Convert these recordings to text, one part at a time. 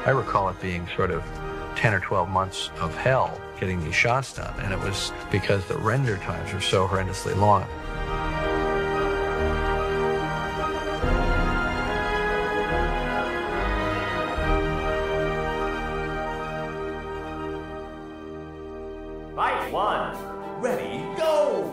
I recall it being sort of 10 or 12 months of hell getting these shots done, and it was because the render times were so horrendously long. Fight one. Ready, go!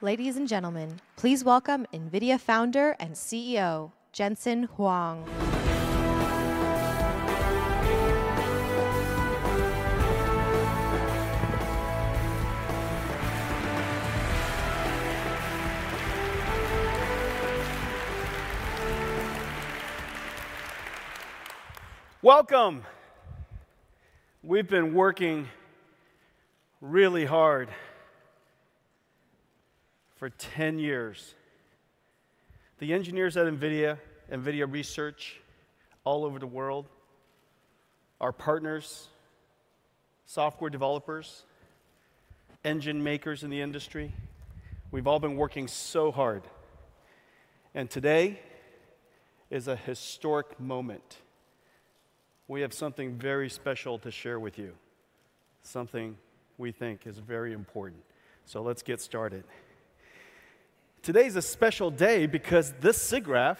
Ladies and gentlemen, please welcome NVIDIA founder and CEO, Jensen Huang. Welcome. We've been working really hard for 10 years. The engineers at NVIDIA, NVIDIA Research, all over the world, our partners, software developers, engine makers in the industry, we've all been working so hard. And today is a historic moment. We have something very special to share with you, something we think is very important. So let's get started. Today's a special day because this SIGGRAPH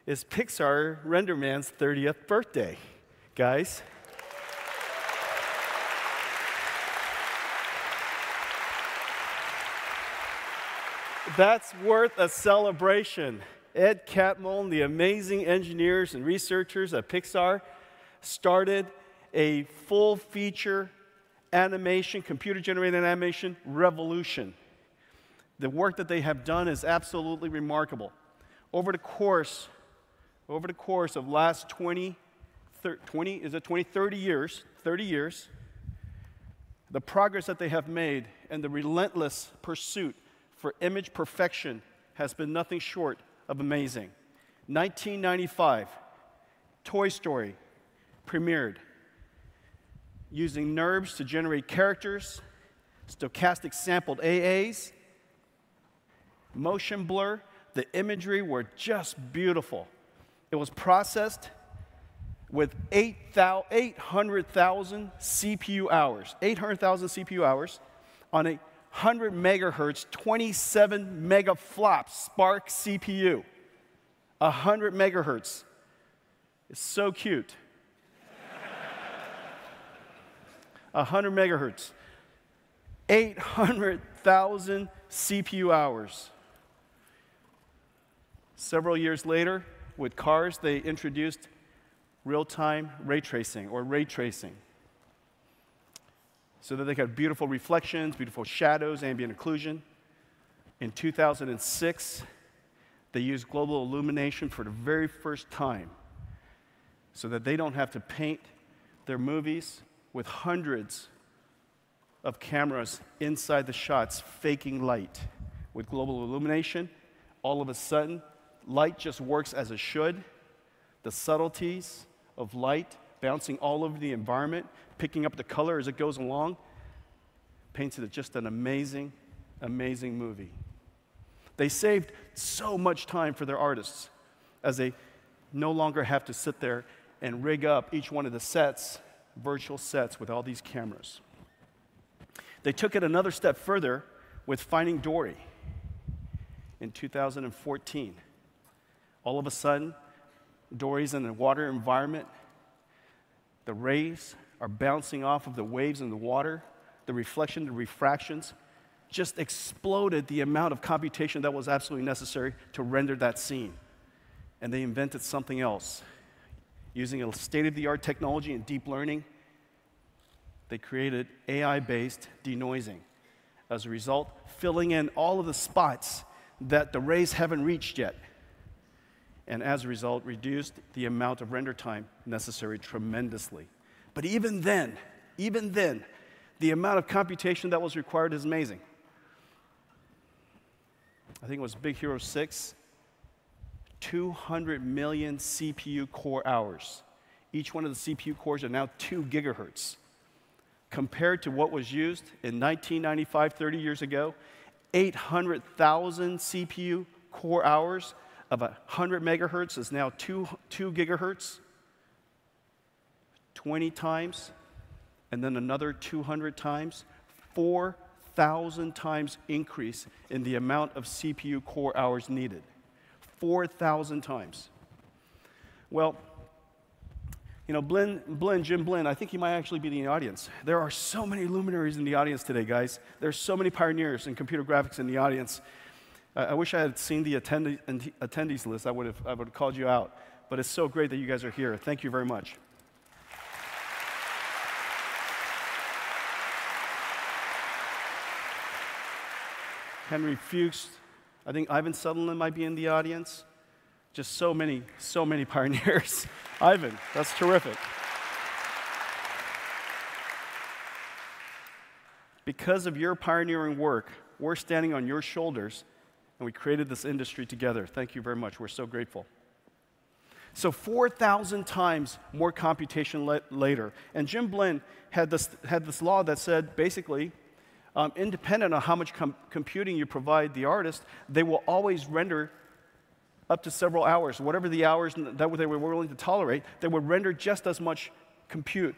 is Pixar RenderMan's 30th birthday, guys. That's worth a celebration. Ed Catmull, the amazing engineers and researchers at Pixar, started a full-feature animation, computer-generated animation revolution. The work that they have done is absolutely remarkable. Over the course of last 30 years, the progress that they have made and the relentless pursuit for image perfection has been nothing short of amazing. 1995, Toy Story premiered using NURBS to generate characters, stochastic sampled AAs, motion blur. The imagery were just beautiful. It was processed with 800,000 CPU hours, 800,000 CPU hours on a 100 megahertz, 27 megaflop Spark CPU. 100 megahertz. It's so cute. 100 megahertz. 800,000 CPU hours. Several years later, with cars, they introduced real-time ray tracing, or ray tracing, so that they could have beautiful reflections, beautiful shadows, ambient occlusion. In 2006, they used global illumination for the very first time, so that they don't have to paint their movies with hundreds of cameras inside the shots faking light. With global illumination, all of a sudden, light just works as it should. The subtleties of light bouncing all over the environment, picking up the color as it goes along, paints it just an amazing, amazing movie. They saved so much time for their artists as they no longer have to sit there and rig up each one of the sets, virtual sets with all these cameras. They took it another step further with Finding Dory in 2014. All of a sudden, Dory's in a water environment. The rays are bouncing off of the waves in the water. The reflection, the refractions just exploded the amount of computation that was absolutely necessary to render that scene. And they invented something else. Using a state-of-the-art technology and deep learning, they created AI-based denoising. As a result, filling in all of the spots that the rays haven't reached yet. And as a result, reduced the amount of render time necessary tremendously. But even then, the amount of computation that was required is amazing. I think it was Big Hero 6, 200 million CPU core hours. Each one of the CPU cores are now 2 gigahertz. Compared to what was used in 1995, 30 years ago, 800,000 CPU core hours of 100 megahertz is now 2 gigahertz, 20 times, and then another 200 times, 4,000 times increase in the amount of CPU core hours needed. 4,000 times. Well, you know, Jim Blinn, I think he might actually be in the audience. There are so many luminaries in the audience today, guys. There's so many pioneers in computer graphics in the audience. I wish I had seen the attendees list. I would have called you out. But it's so great that you guys are here. Thank you very much. Henry Fuchs, I think Ivan Sutherland might be in the audience. Just so many pioneers. Ivan, that's terrific. Because of your pioneering work, we're standing on your shoulders, and we created this industry together. Thank you very much. We're so grateful. So 4,000 times more computation later. And Jim Blinn had this law that said, basically, independent of how much computing you provide the artist, they will always render up to several hours. Whatever the hours that they were willing to tolerate, they would render just as much compute,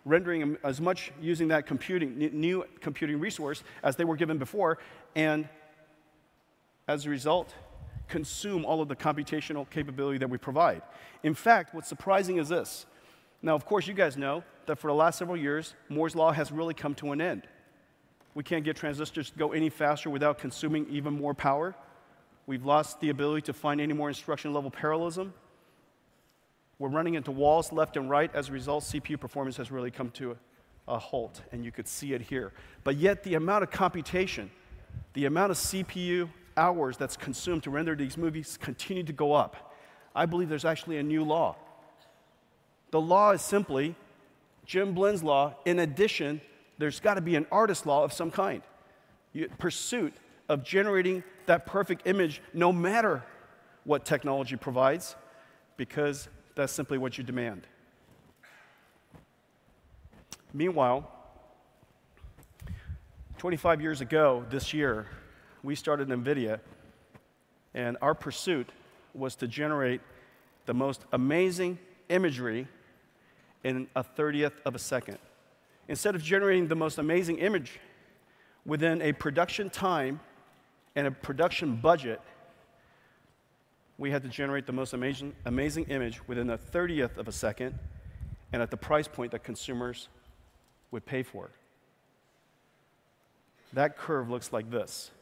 rendering as much using that new computing resource as they were given before, and as a result, consume all of the computational capability that we provide. In fact, what's surprising is this. Now, of course, you guys know that for the last several years, Moore's Law has really come to an end. We can't get transistors to go any faster without consuming even more power. We've lost the ability to find any more instruction-level parallelism. We're running into walls left and right. As a result, CPU performance has really come to a halt, and you could see it here. But yet, the amount of computation, the amount of CPU hours that's consumed to render these movies continue to go up. I believe there's actually a new law. The law is simply Jim Blinn's law. In addition, there's got to be an artist law of some kind. Pursuit of generating that perfect image no matter what technology provides, because that's simply what you demand. Meanwhile, 25 years ago this year, we started NVIDIA, and our pursuit was to generate the most amazing imagery in a 30th of a second. Instead of generating the most amazing image within a production time and a production budget, we had to generate the most amazing image within a 30th of a second and at the price point that consumers would pay for. That curve looks like this.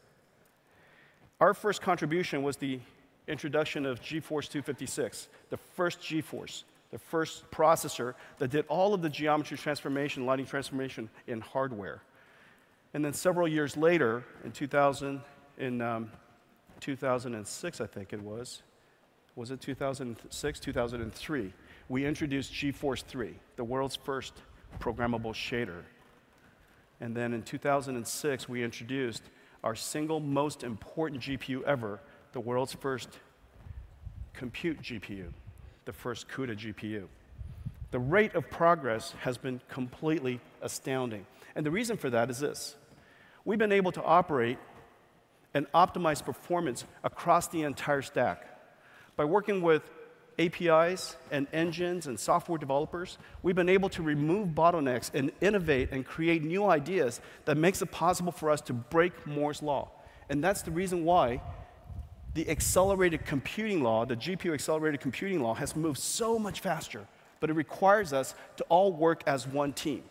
Our first contribution was the introduction of GeForce 256, the first GeForce, the first processor that did all of the geometry transformation, lighting transformation in hardware. And then several years later, in 2006, I think it was it 2006, 2003, we introduced GeForce 3, the world's first programmable shader. And then in 2006, we introduced our single most important GPU ever, the world's first compute GPU, the first CUDA GPU. The rate of progress has been completely astounding. And the reason for that is this. We've been able to operate and optimize performance across the entire stack. By working with APIs and engines and software developers, we've been able to remove bottlenecks and innovate and create new ideas that makes it possible for us to break Moore's law. And that's the reason why the accelerated computing law, the GPU accelerated computing law, has moved so much faster, but it requires us to all work as one team.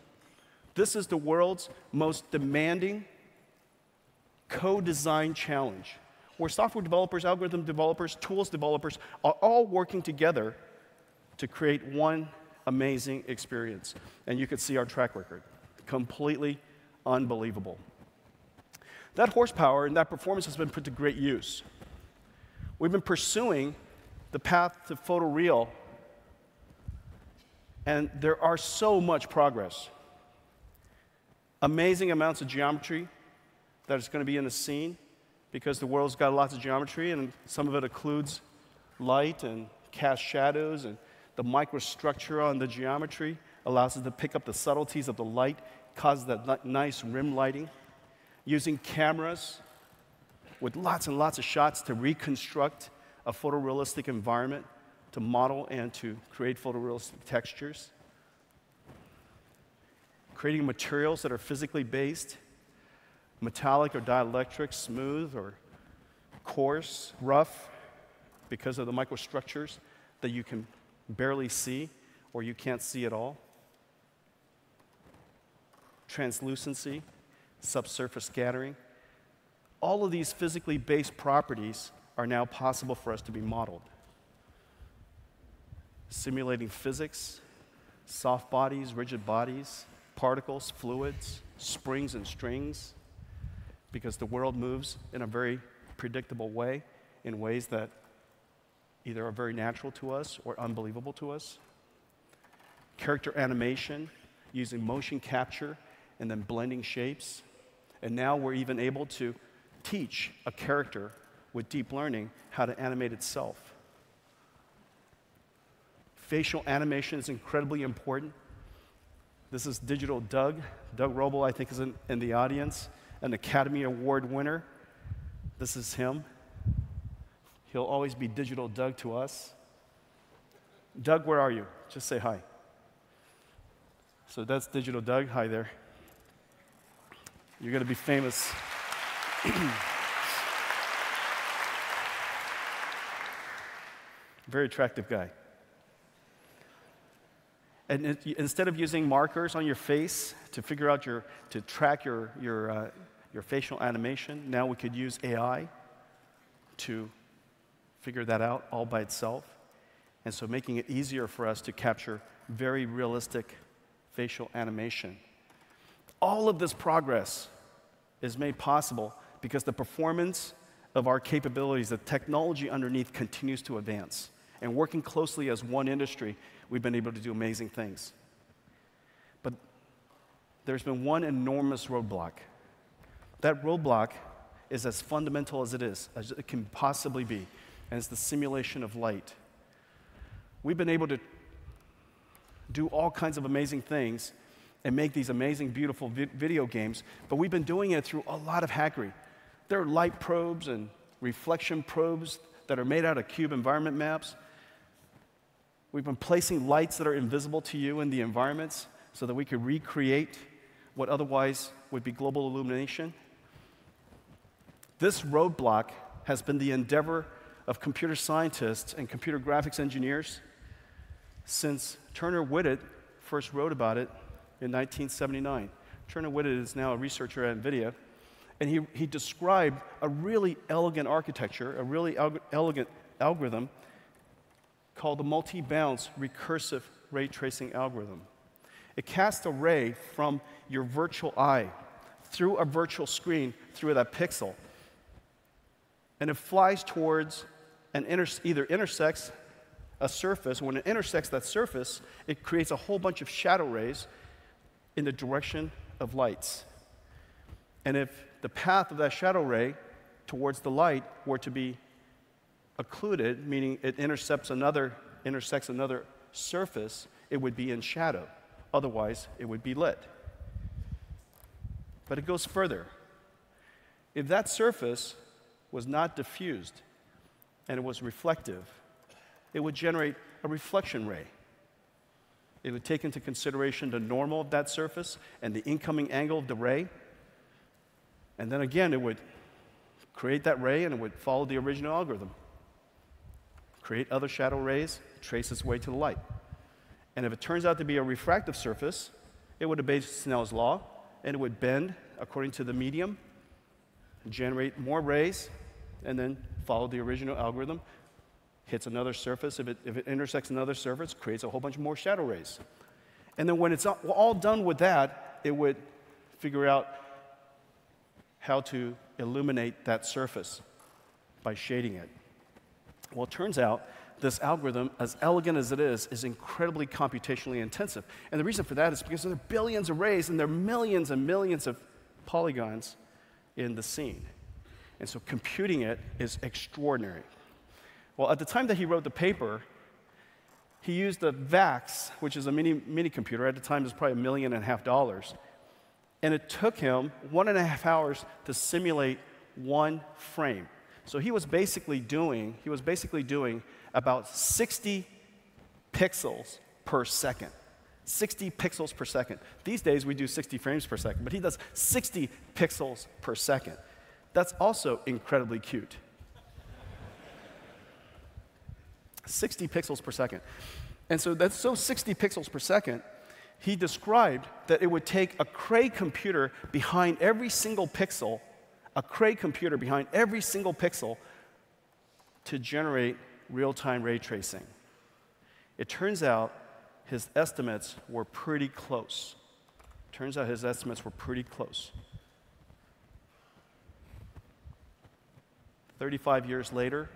This is the world's most demanding co-design challenge, where software developers, algorithm developers, tools developers are all working together to create one amazing experience. And you can see our track record. Completely unbelievable. That horsepower and that performance has been put to great use. We've been pursuing the path to photoreal, and there are so much progress. Amazing amounts of geometry that is going to be in the scene, because the world's got lots of geometry, and some of it includes light and cast shadows, and the microstructure on the geometry allows us to pick up the subtleties of the light, causes that nice rim lighting. Using cameras with lots and lots of shots to reconstruct a photorealistic environment, to model and to create photorealistic textures. Creating materials that are physically based, metallic or dielectric, smooth or coarse, rough, because of the microstructures that you can barely see or you can't see at all. Translucency, subsurface scattering. All of these physically based properties are now possible for us to be modeled. Simulating physics, soft bodies, rigid bodies, particles, fluids, springs and strings, because the world moves in a very predictable way, in ways that either are very natural to us or unbelievable to us. Character animation, using motion capture and then blending shapes. And now we're even able to teach a character with deep learning how to animate itself. Facial animation is incredibly important. This is Digital Doug. Doug Roble, I think, is in the audience, an Academy Award winner. This is him. He'll always be Digital Doug to us. Doug, where are you? Just say hi. So that's Digital Doug. Hi there. You're going to be famous. Very attractive guy. And instead of using markers on your face to figure out to track your facial animation, now we could use AI to figure that out all by itself. And so making it easier for us to capture very realistic facial animation. All of this progress is made possible because the performance of our capabilities, the technology underneath, continues to advance. And working closely as one industry, we've been able to do amazing things. But there's been one enormous roadblock. That roadblock is as fundamental as it can possibly be, and it's the simulation of light. We've been able to do all kinds of amazing things and make these amazing, beautiful video games, but we've been doing it through a lot of hackery. There are light probes and reflection probes that are made out of cube environment maps. We've been placing lights that are invisible to you in the environments so that we could recreate what otherwise would be global illumination. This roadblock has been the endeavor of computer scientists and computer graphics engineers since Turner Whitted first wrote about it in 1979. Turner Whitted is now a researcher at NVIDIA, and he described a really elegant architecture, a really elegant algorithm called the multi-bounce recursive ray tracing algorithm. It casts a ray from your virtual eye through a virtual screen, through that pixel, and it flies towards and either intersects a surface. When it intersects that surface, it creates a whole bunch of shadow rays in the direction of lights. And if the path of that shadow ray towards the light were to be occluded, meaning it intersects another surface, it would be in shadow. Otherwise, it would be lit. But it goes further. If that surface was not diffused and it was reflective, it would generate a reflection ray. It would take into consideration the normal of that surface and the incoming angle of the ray. And then again, it would create that ray and it would follow the original algorithm. Create other shadow rays, trace its way to the light. And if it turns out to be a refractive surface, it would obey Snell's law, and it would bend according to the medium, generate more rays, and then follow the original algorithm. Hits another surface. If it intersects another surface, creates a whole bunch more shadow rays. And then when it's all done with that, it would figure out how to illuminate that surface by shading it. Well, it turns out this algorithm, as elegant as it is incredibly computationally intensive. And the reason for that is because there are billions of rays and there are millions and millions of polygons in the scene. And so computing it is extraordinary. Well, at the time that he wrote the paper, he used the VAX, which is a mini computer. At the time, it was probably $1.5 million. And it took him 1.5 hours to simulate one frame. So he was basically doing about 60 pixels per second. 60 pixels per second. These days, we do 60 frames per second, but he does 60 pixels per second. That's also incredibly cute. 60 pixels per second. And so that's 60 pixels per second. He described that it would take a Cray computer behind every single pixel, to generate real-time ray tracing. It turns out his estimates were pretty close. 35 years later,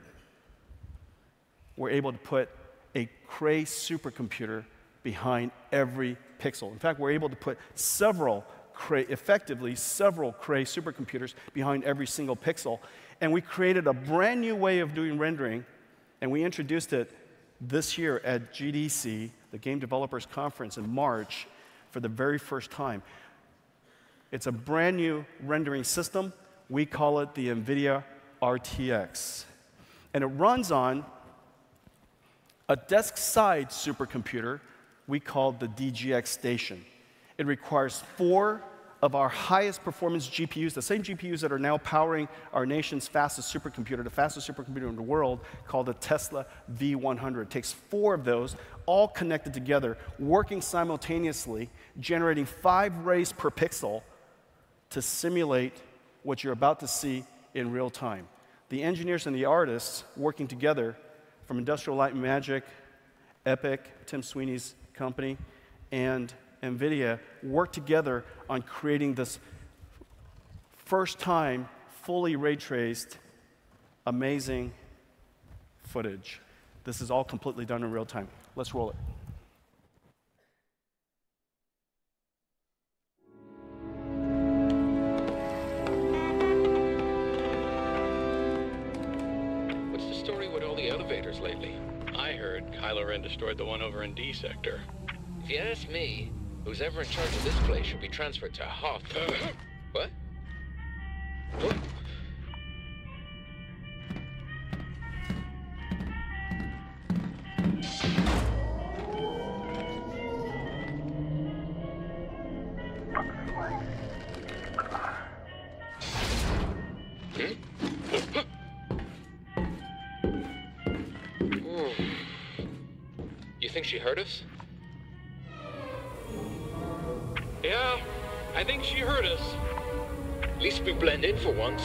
we're able to put a Cray supercomputer behind every pixel. In fact, we're able to put several Cray supercomputers behind every single pixel. And we created a brand new way of doing rendering, and we introduced it this year at GDC, the Game Developers Conference in March, for the very first time. It's a brand new rendering system. We call it the NVIDIA RTX. And it runs on a desk-side supercomputer we call the DGX station. It requires 4 of our highest performance GPUs, the same GPUs that are now powering our nation's fastest supercomputer, the fastest supercomputer in the world, called the Tesla V100. It takes 4 of those, all connected together, working simultaneously, generating 5 rays per pixel to simulate what you're about to see in real time. The engineers and the artists working together from Industrial Light and Magic, Epic, Tim Sweeney's company, and NVIDIA worked together on creating this first-time, fully ray-traced, amazing footage. This is all completely done in real time. Let's roll it. What's the story with all the elevators lately? I heard Kylo Ren destroyed the one over in D sector. If you ask me, who's ever in charge of this place should be transferred to Hoth. What? What? You think she heard us? Yeah, I think she heard us. At least we blend in for once.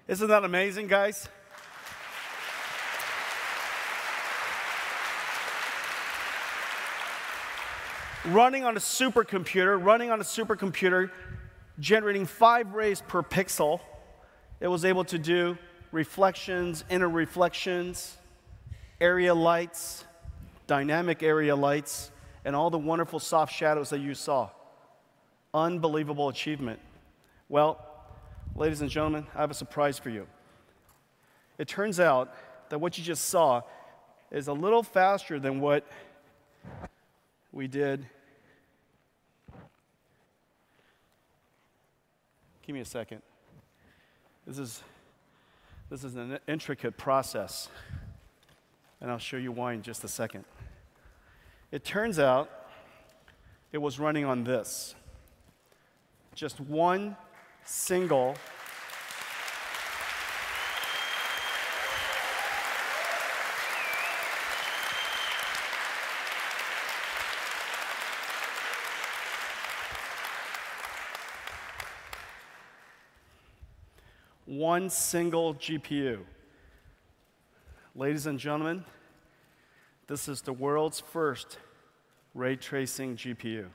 Isn't that amazing, guys? Running on a supercomputer, generating 5 rays per pixel, it was able to do reflections, inner reflections, area lights, dynamic area lights, and all the wonderful soft shadows that you saw. Unbelievable achievement. Well, ladies and gentlemen, I have a surprise for you. It turns out that what you just saw is a little faster than what we did. Give me a second. This is an intricate process, and I'll show you why in just a second. It turns out it was running on this. Just one single GPU. Ladies and gentlemen, this is the world's first ray tracing GPU.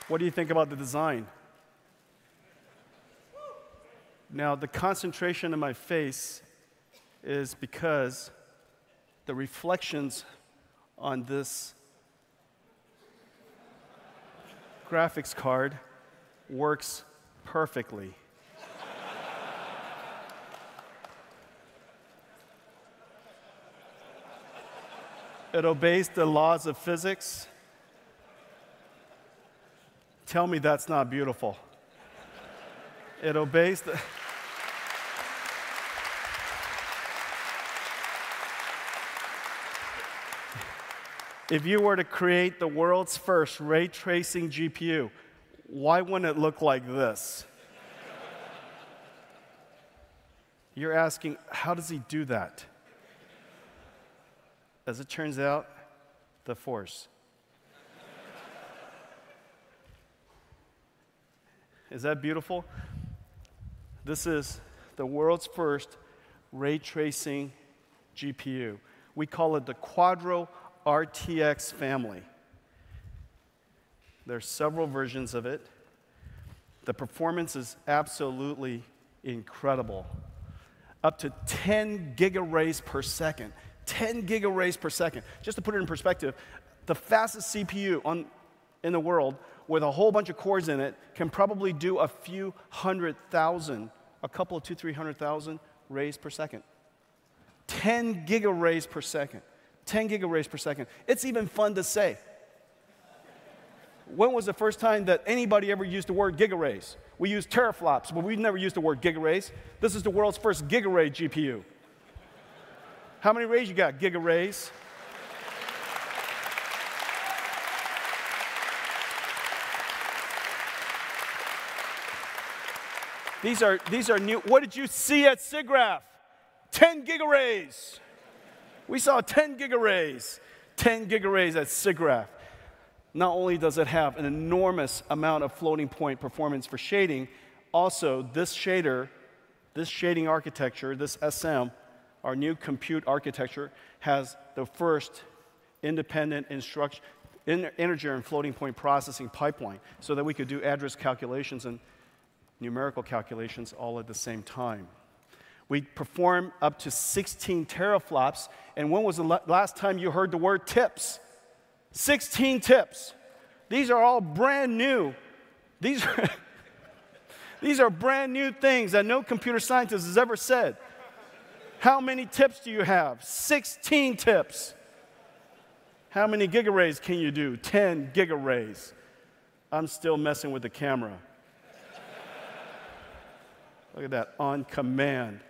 What do you think about the design? Now, the concentration in my face is because the reflections on this graphics card works perfectly. It obeys the laws of physics. Tell me that's not beautiful. It obeys the... If you were to create the world's first ray tracing GPU, why wouldn't it look like this? You're asking, how does he do that? As it turns out, the Force. Is that beautiful? This is the world's first ray tracing GPU. We call it the Quadro RTX family. There's several versions of it. The performance is absolutely incredible. Up to 10 gigaраys per second. 10 gigaраys per second. Just to put it in perspective, the fastest CPU in the world with a whole bunch of cores in it can probably do a few 100,000, a couple of 200,000-300,000 rays per second. 10 gigaраys per second. 10 gigaраys per second. It's even fun to say. When was the first time that anybody ever used the word gigaраys? We use teraflops, but we've never used the word gigaраys. This is the world's first gigaray GPU. How many rays you got? Gigaраys. These are new. What did you see at SIGGRAPH? 10 gigaраys. We saw 10 gigaраys. 10 gigaраys at SIGGRAPH. Not only does it have an enormous amount of floating point performance for shading, also this shader, this shading architecture, this SM, our new compute architecture, has the first independent integer and floating point processing pipeline so that we could do address calculations and numerical calculations all at the same time. We perform up to 16 teraflops, and when was the last time you heard the word tips? 16 tips. These are all brand new. These are brand new things that no computer scientist has ever said. How many tips do you have? 16 tips. How many gigaраys can you do? 10 gigaраys. I'm still messing with the camera. Look at that, on command.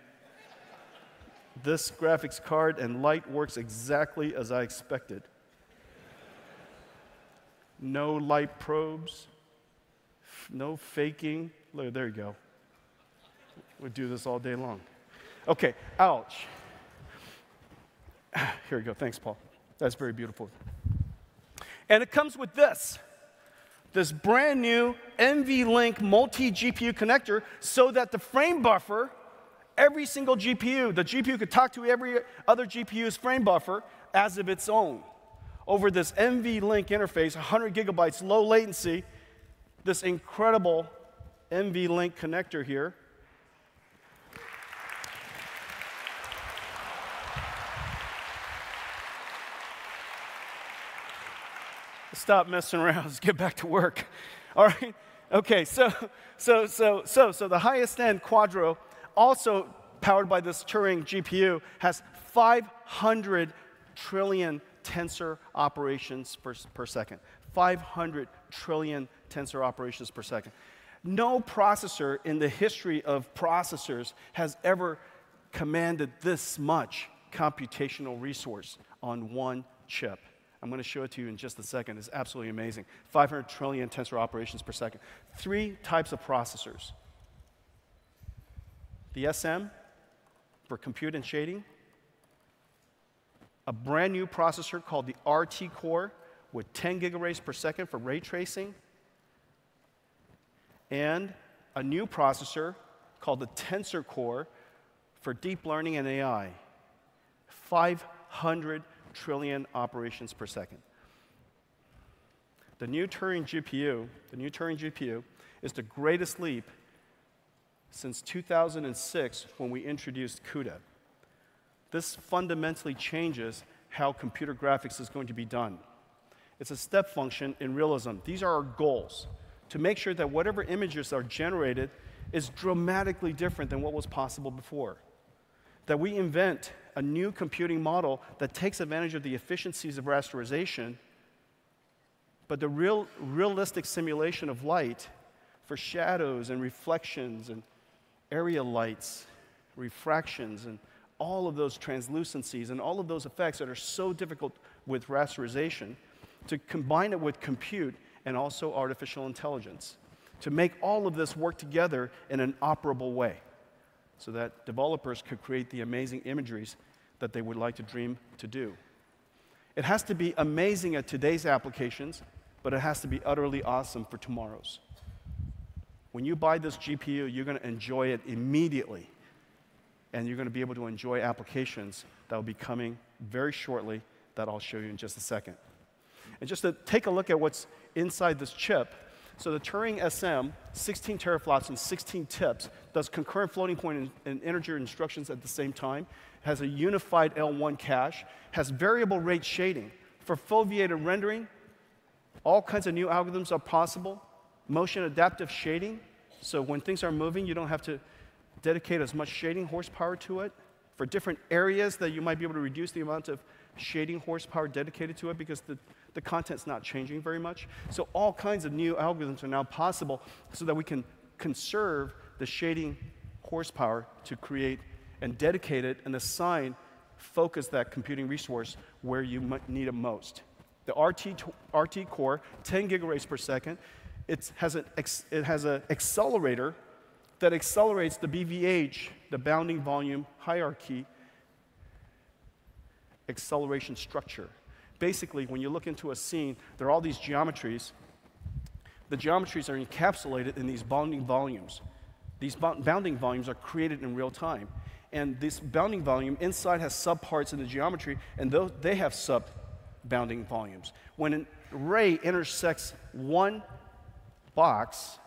This graphics card and light works exactly as I expected. No light probes, no faking. Look, there you go. We'll do this all day long. Okay, ouch. Here we go, thanks, Paul. That's very beautiful. And it comes with this brand new NVLink multi-GPU connector so that the frame buffer, every single GPU, the GPU could talk to every other GPU's frame buffer as of its own. Over this NVLink interface, 100 gigabytes, low latency, this incredible NVLink connector here. Stop messing around. Let's get back to work. All right. Okay. So the highest end Quadro, also powered by this Turing GPU, has 500 trillion tensor operations per second. 500 trillion tensor operations per second. No processor in the history of processors has ever commanded this much computational resource on one chip. I'm going to show it to you in just a second. It's absolutely amazing. 500 trillion tensor operations per second. 3 types of processors. The SM for compute and shading. A brand new processor called the RT core with 10 gigabaytes per second for ray tracing. And a new processor called the Tensor core for deep learning and AI. 500 trillion operations per second. The new Turing GPU is the greatest leap since 2006 when we introduced CUDA. This fundamentally changes how computer graphics is going to be done. It's a step function in realism. These are our goals, to make sure that whatever images are generated is dramatically different than what was possible before. That we invent a new computing model that takes advantage of the efficiencies of rasterization, but the realistic simulation of light for shadows and reflections and area lights, refractions, and all of those translucencies and all of those effects that are so difficult with rasterization, to combine it with compute and also artificial intelligence, to make all of this work together in an operable way, so that developers could create the amazing imageries that they would like to dream to do. It has to be amazing at today's applications, but it has to be utterly awesome for tomorrow's. When you buy this GPU, you're going to enjoy it immediately, and you're going to be able to enjoy applications that will be coming very shortly that I'll show you in just a second. And just to take a look at what's inside this chip, so the Turing SM, 16 teraflops and 16 TIPS, does concurrent floating point and integer instructions at the same time, has a unified L1 cache, has variable rate shading. For foveated rendering, all kinds of new algorithms are possible. Motion adaptive shading, so when things are moving, you don't have to dedicate as much shading horsepower to it. For different areas that you might be able to reduce the amount of shading horsepower dedicated to it because the content's not changing very much. So all kinds of new algorithms are now possible so that we can conserve the shading horsepower to create and dedicate it and focus that computing resource where you might need it most. The RT core, 10 gigabaytes per second, it has an accelerator that accelerates the BVH, the bounding volume hierarchy acceleration structure. Basically, when you look into a scene, there are all these geometries. The geometries are encapsulated in these bounding volumes. These bounding volumes are created in real time. And this bounding volume inside has subparts in the geometry, and they have sub-bounding volumes. When an ray intersects one box,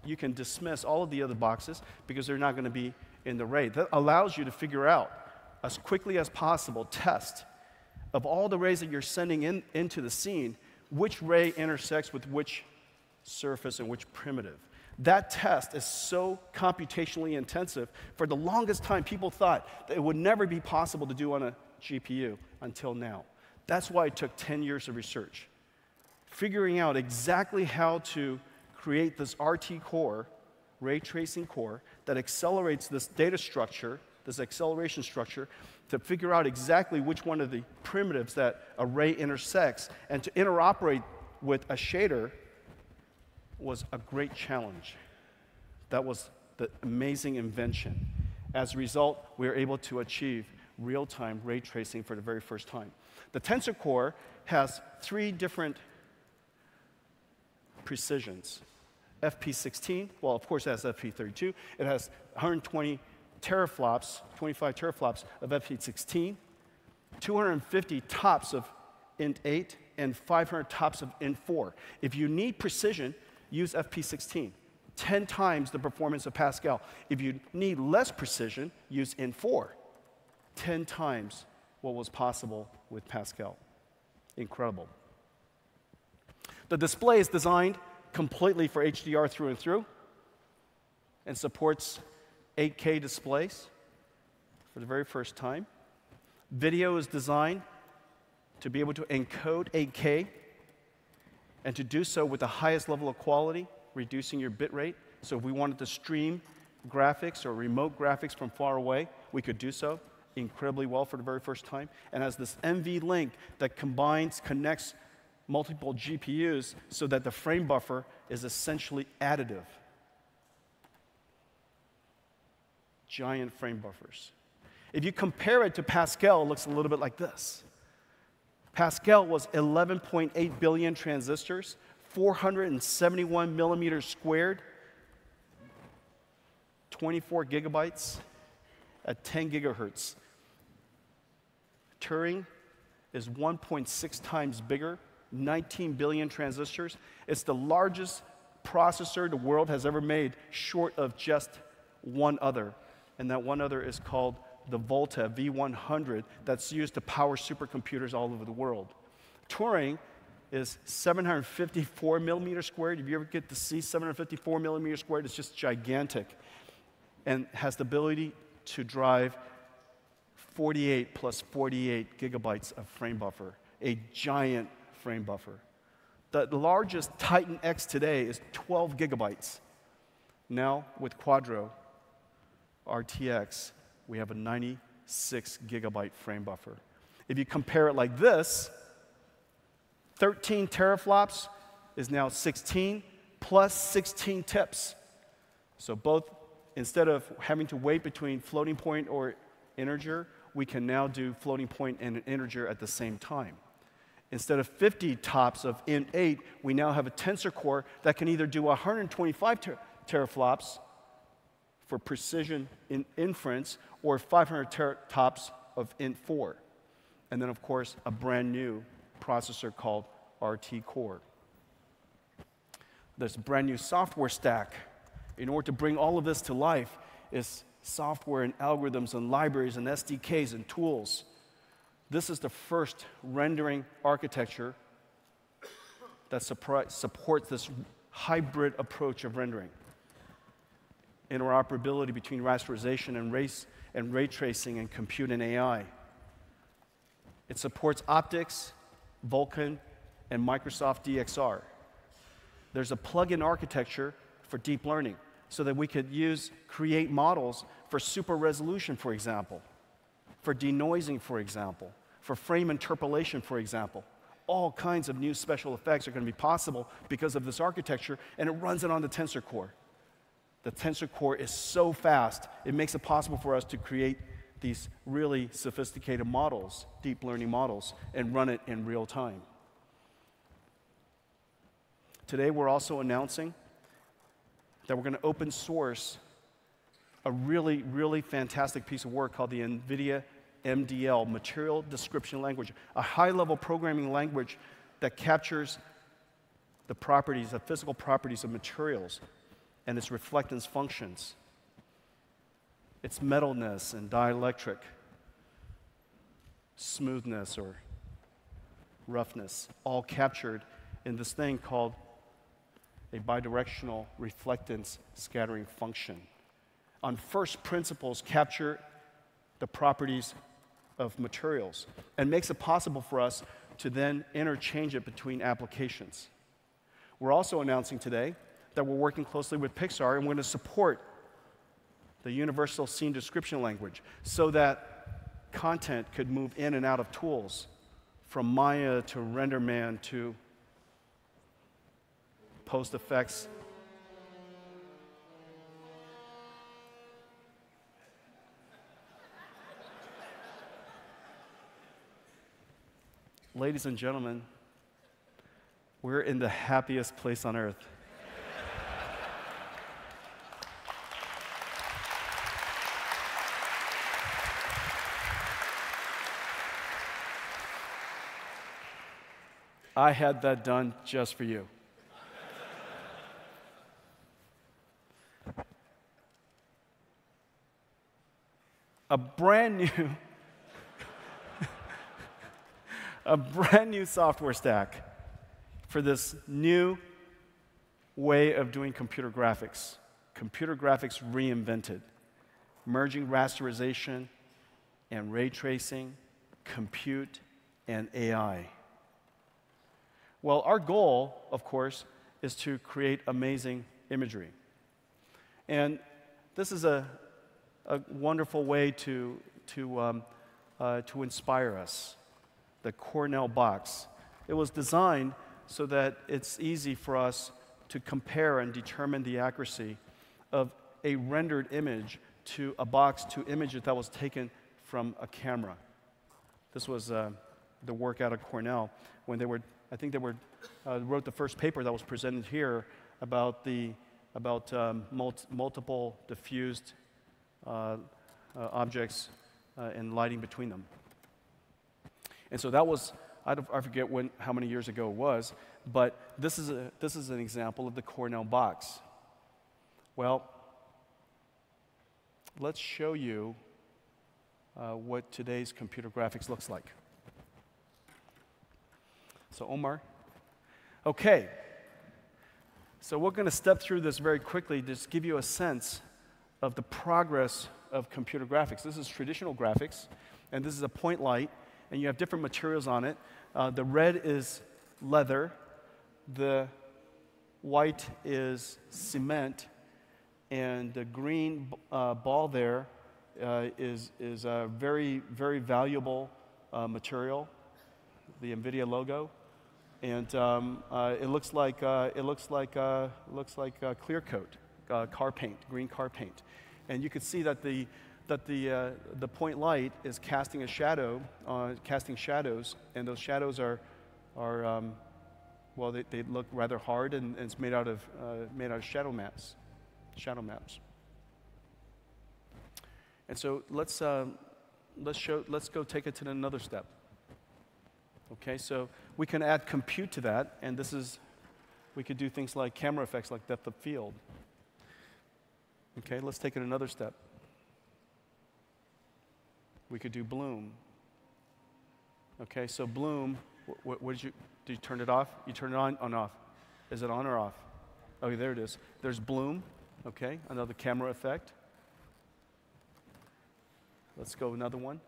you can dismiss all of the other boxes because they're not going to be in the ray. That allows you to figure out, as quickly as possible, test of all the rays that you're sending into the scene, which ray intersects with which surface and which primitive. That test is so computationally intensive. For the longest time, people thought that it would never be possible to do on a GPU until now. That's why it took 10 years of research. Figuring out exactly how to create this RT core, ray tracing core, that accelerates this data structure, this acceleration structure, to figure out exactly which one of the primitives that a ray intersects, and to interoperate with a shader was a great challenge. That was the amazing invention. As a result, we were able to achieve real-time ray tracing for the very first time. The Tensor core has 3 different precisions. FP16, well, of course, it has FP32. It has 120 teraflops, 25 teraflops of FP16, 250 tops of int8, and 500 tops of int4. If you need precision, use FP16, 10 times the performance of Pascal. If you need less precision, use int4, 10 times what was possible with Pascal. Incredible. The display is designed completely for HDR through and through and supports 8K displays for the very first time. Video is designed to be able to encode 8K and to do so with the highest level of quality, reducing your bit rate. So if we wanted to stream graphics or remote graphics from far away, we could do so incredibly well for the very first time. And has this NVLink that connects multiple GPUs so that the frame buffer is essentially additive. Giant frame buffers. If you compare it to Pascal, it looks a little bit like this. Pascal was 11.8 billion transistors, 471 millimeters squared, 24 gigabytes at 10 gigahertz. Turing is 1.6 times bigger, 19 billion transistors. It's the largest processor the world has ever made, short of just one other. And that one other is called the Volta V100 that's used to power supercomputers all over the world. Turing is 754 millimeters squared. If you ever get to see 754 millimeters squared, it's just gigantic. And has the ability to drive 48 plus 48 gigabytes of frame buffer, a giant frame buffer. The largest Titan X today is 12 gigabytes. Now, with Quadro RTX, we have a 96 gigabyte frame buffer. If you compare it like this, 13 teraflops is now 16 plus 16 tips. So both, instead of having to wait between floating point or integer, we can now do floating point and an integer at the same time. Instead of 50 tops of Int8, we now have a tensor core that can either do 125 teraflops for precision in inference, or 500 tops of Int4. And then, of course, a brand new processor called RT Core. There's a brand new software stack. In order to bring all of this to life is software and algorithms and libraries and SDKs and tools. This is the first rendering architecture that supports this hybrid approach of rendering. Interoperability between rasterization and ray tracing and compute and AI. It supports optics, Vulkan, and Microsoft DXR. There's a plug-in architecture for deep learning so that we could create models for super resolution, for example, for denoising, for example, for frame interpolation, for example. All kinds of new special effects are going to be possible because of this architecture, and it runs it on the tensor core. The tensor core is so fast, it makes it possible for us to create these really sophisticated models, deep learning models, and run it in real time. Today, we're also announcing that we're going to open source a really, really fantastic piece of work called the NVIDIA MDL, Material Description Language, a high-level programming language that captures the properties, the physical properties of materials and its reflectance functions, its metalness and dielectric, smoothness or roughness, all captured in this thing called a bidirectional reflectance scattering function. On first principles, capture the properties of materials and makes it possible for us to then interchange it between applications. We're also announcing today that we're working closely with Pixar, and we're going to support the universal scene description language so that content could move in and out of tools, from Maya to RenderMan to post effects. Ladies and gentlemen, we're in the happiest place on earth. I had that done just for you. A brand new software stack for this new way of doing computer graphics. Computer graphics reinvented, merging rasterization and ray tracing, compute, and AI. Well, our goal, of course, is to create amazing imagery. And this is a wonderful way to inspire us. The Cornell box. It was designed so that it's easy for us to compare and determine the accuracy of a rendered image to a box to images that was taken from a camera. This was the work out of Cornell when they were, I think they were, wrote the first paper that was presented here about multiple diffused objects and lighting between them. And so that was, I forget how many years ago it was, but this is an example of the Cornell box. Well, let's show you what today's computer graphics looks like. So Omar, okay. So we're going to step through this very quickly, just give you a sense of the progress of computer graphics. This is traditional graphics, and this is a point light, and you have different materials on it. The red is leather, the white is cement, and the green ball there is a very, very valuable material, the NVIDIA logo, and it looks like clear coat, car paint, green car paint, and you can see that the point light is casting a shadow, casting shadows, and those shadows are well, they look rather hard, and it's made out of shadow maps. And so let's go take it to another step. Okay, so we can add compute to that, and we could do things like camera effects, like depth of field. Okay, let's take it another step. We could do bloom. Okay, so bloom, did you turn it off? You turn it on off? Is it on or off? Okay, there it is. There's bloom, okay, another camera effect. Let's go another one.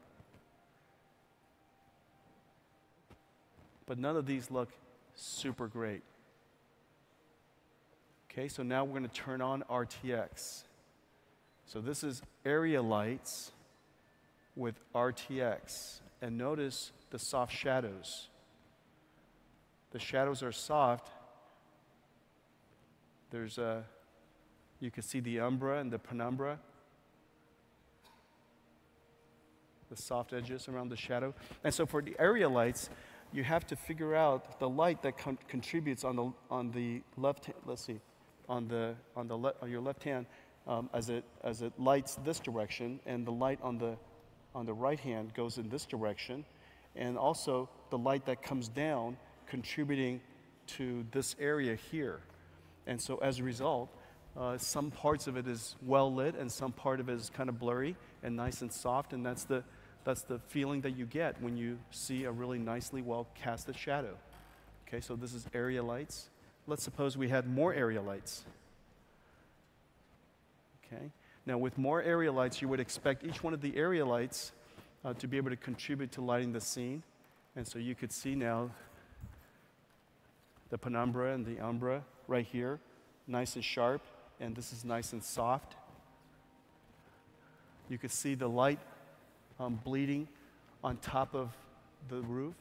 But none of these look super great. Okay, so now we're going to turn on RTX. So this is area lights with RTX. And notice the soft shadows. The shadows are soft. You can see the umbra and the penumbra. The soft edges around the shadow. And so for the area lights, you have to figure out the light that contributes on the left. Let's see, on your left hand, as it lights this direction, and the light on the right hand goes in this direction, and also the light that comes down contributing to this area here. And so as a result, some parts of it is well lit, and some part of it is kind of blurry and nice and soft, and that's the feeling that you get when you see a really nicely well casted shadow. Okay, so this is area lights. Let's suppose we had more area lights. Okay, now with more area lights, you would expect each one of the area lights to be able to contribute to lighting the scene. And so you could see now the penumbra and the umbra right here, nice and sharp, and this is nice and soft. You could see the light bleeding on top of the roof,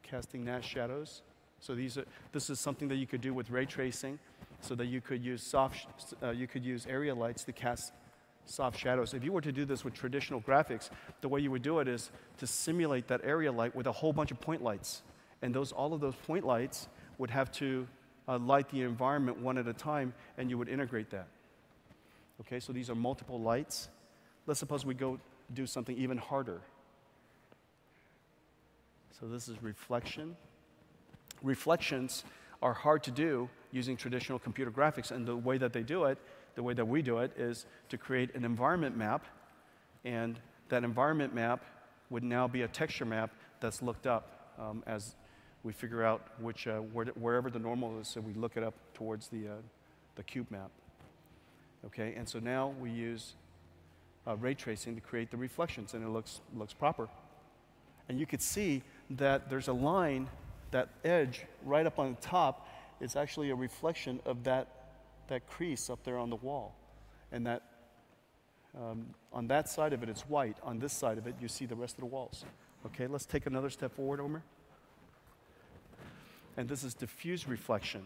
casting Nash shadows. So this is something that you could do with ray tracing, so that you could use area lights to cast soft shadows. If you were to do this with traditional graphics, the way you would do it is to simulate that area light with a whole bunch of point lights, and all of those point lights would have to light the environment one at a time, and you would integrate that. Okay, so these are multiple lights. Let's suppose we go do something even harder. So this is reflection. Reflections are hard to do using traditional computer graphics, and the way that we do it is to create an environment map, and that environment map would now be a texture map that's looked up. as we figure out wherever the normal is, so we look it up towards the cube map. Okay, and so now we use ray tracing to create the reflections, and it looks proper. And you could see that there's a line, that edge right up on the top is actually a reflection of that crease up there on the wall. And that on that side of it, it's white. On this side of it, you see the rest of the walls. Okay, let's take another step forward, Omer. And this is diffuse reflection.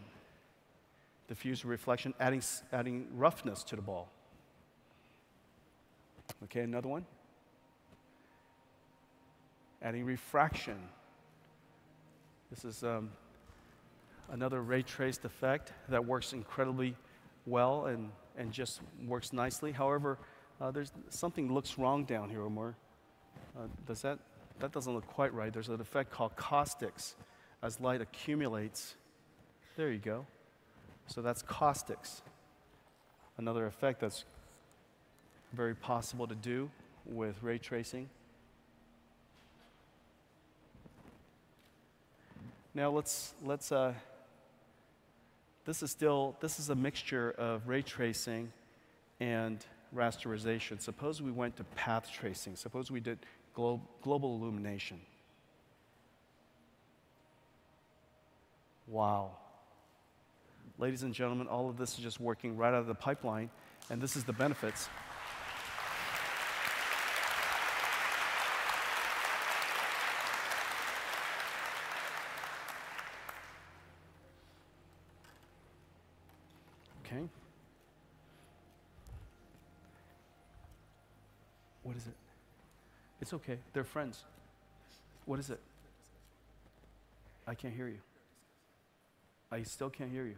Diffuse reflection, adding roughness to the ball. Okay, another one. Adding refraction. This is another ray traced effect that works incredibly well and just works nicely. However, there's something looks wrong down here, Omar. That doesn't look quite right. There's an effect called caustics as light accumulates. There you go. So that's caustics. Another effect that's very possible to do with ray tracing. Now this is a mixture of ray tracing and rasterization. Suppose we went to path tracing. Suppose we did global illumination. Wow. Ladies and gentlemen, all of this is just working right out of the pipeline, and this is the benefits. Okay. What is it? It's okay. They're friends. What is it? I can't hear you. I still can't hear you.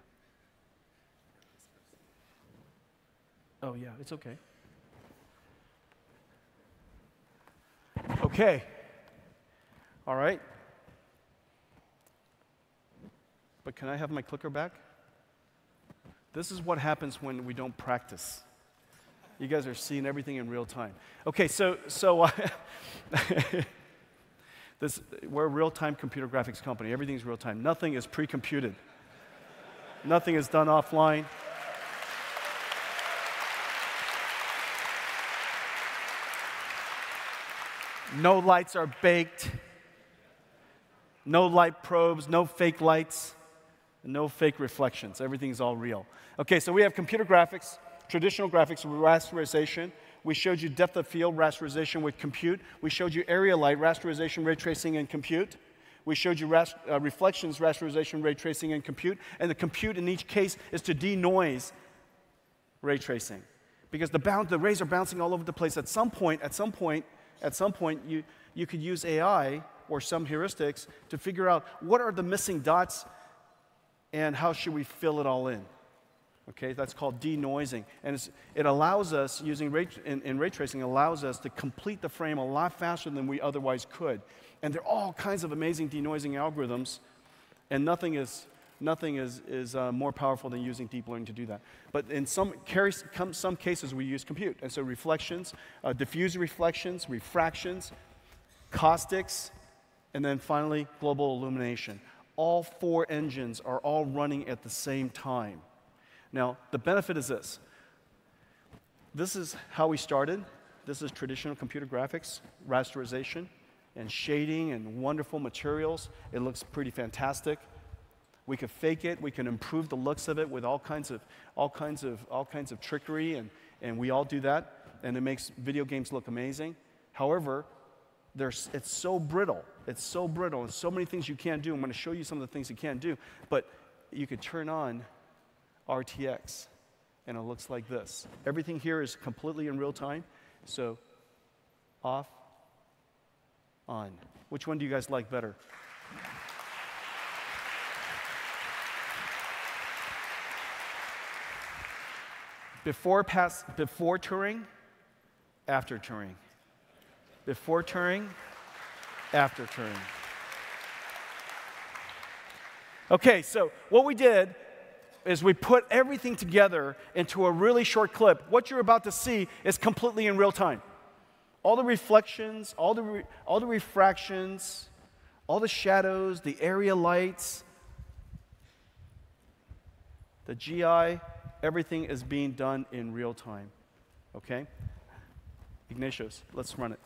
Oh, yeah, it's okay. Okay. All right. But can I have my clicker back? This is what happens when we don't practice. You guys are seeing everything in real time. Okay, so we're a real-time computer graphics company. Everything's real-time. Nothing is pre-computed. Nothing is done offline. No lights are baked. No light probes, no fake lights, no fake reflections. Everything's all real. Okay, so we have computer graphics, traditional graphics with rasterization. We showed you depth of field rasterization with compute. We showed you area light rasterization, ray tracing, and compute. We showed you reflections, rasterization, ray tracing, and compute. And the compute in each case is to denoise ray tracing. Because the rays are bouncing all over the place. At some point, you could use AI or some heuristics to figure out what are the missing dots and how should we fill it all in. Okay, that's called denoising. And it allows us, using ray tracing, allows us to complete the frame a lot faster than we otherwise could. And there are all kinds of amazing denoising algorithms, and nothing is more powerful than using deep learning to do that. But in some cases, we use compute. And so reflections, diffuse reflections, refractions, caustics, and then finally, global illumination. All four engines are all running at the same time. Now, the benefit is this. This is how we started. This is traditional computer graphics, rasterization, and shading, and wonderful materials. It looks pretty fantastic. We could fake it. We can improve the looks of it with all kinds of trickery, and we all do that, and it makes video games look amazing. However, it's so brittle. It's so brittle, and so many things you can't do. I'm going to show you some of the things you can't do, but you could turn on RTX, and it looks like this. Everything here is completely in real time, so off, on. Which one do you guys like better? Before Turing, after Turing. Before Turing, after Turing. Okay, so what we did is we put everything together into a really short clip. What you're about to see is completely in real time. All the reflections, all the refractions, all the shadows, the area lights, the GI, everything is being done in real time. Okay? Ignatius, let's run it.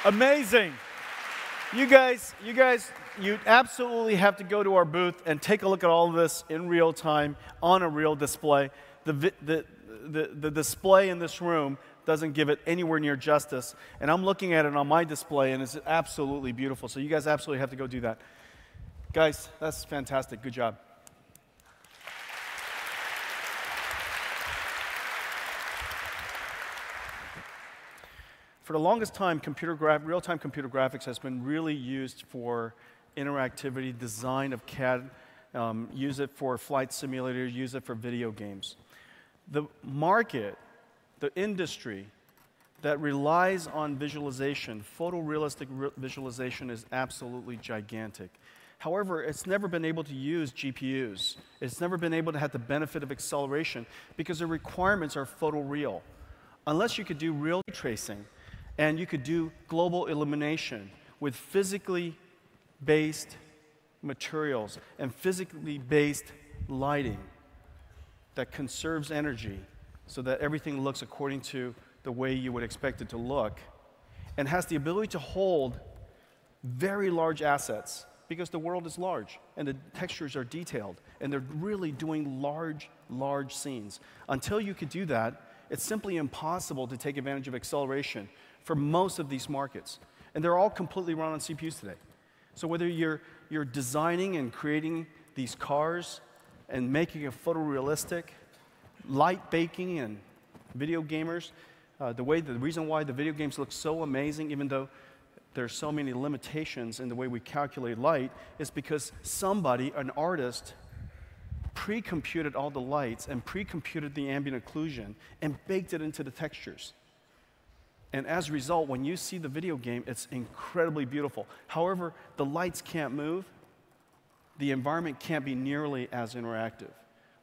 Amazing. You guys, you absolutely have to go to our booth and take a look at all of this in real time on a real display. The display in this room doesn't give it anywhere near justice. And I'm looking at it on my display, and it's absolutely beautiful. So you guys absolutely have to go do that. Guys, that's fantastic. Good job. For the longest time, real-time computer graphics has been really used for interactivity, design of CAD, use it for flight simulators, use it for video games. The market, the industry that relies on visualization, photorealistic visualization, is absolutely gigantic. However, it's never been able to use GPUs. It's never been able to have the benefit of acceleration because the requirements are photoreal. Unless you could do real tracing, and you could do global illumination with physically based materials and physically based lighting that conserves energy so that everything looks according to the way you would expect it to look, and has the ability to hold very large assets because the world is large and the textures are detailed and they're really doing large scenes. Until you could do that, it's simply impossible to take advantage of acceleration for most of these markets. And they're all completely run on CPUs today. So whether you're designing and creating these cars and making it photorealistic, light baking and video gamers, the reason why the video games look so amazing, even though there's so many limitations in the way we calculate light, is because somebody, an artist, pre-computed all the lights and pre-computed the ambient occlusion and baked it into the textures. And as a result, when you see the video game, it's incredibly beautiful. However, the lights can't move. The environment can't be nearly as interactive.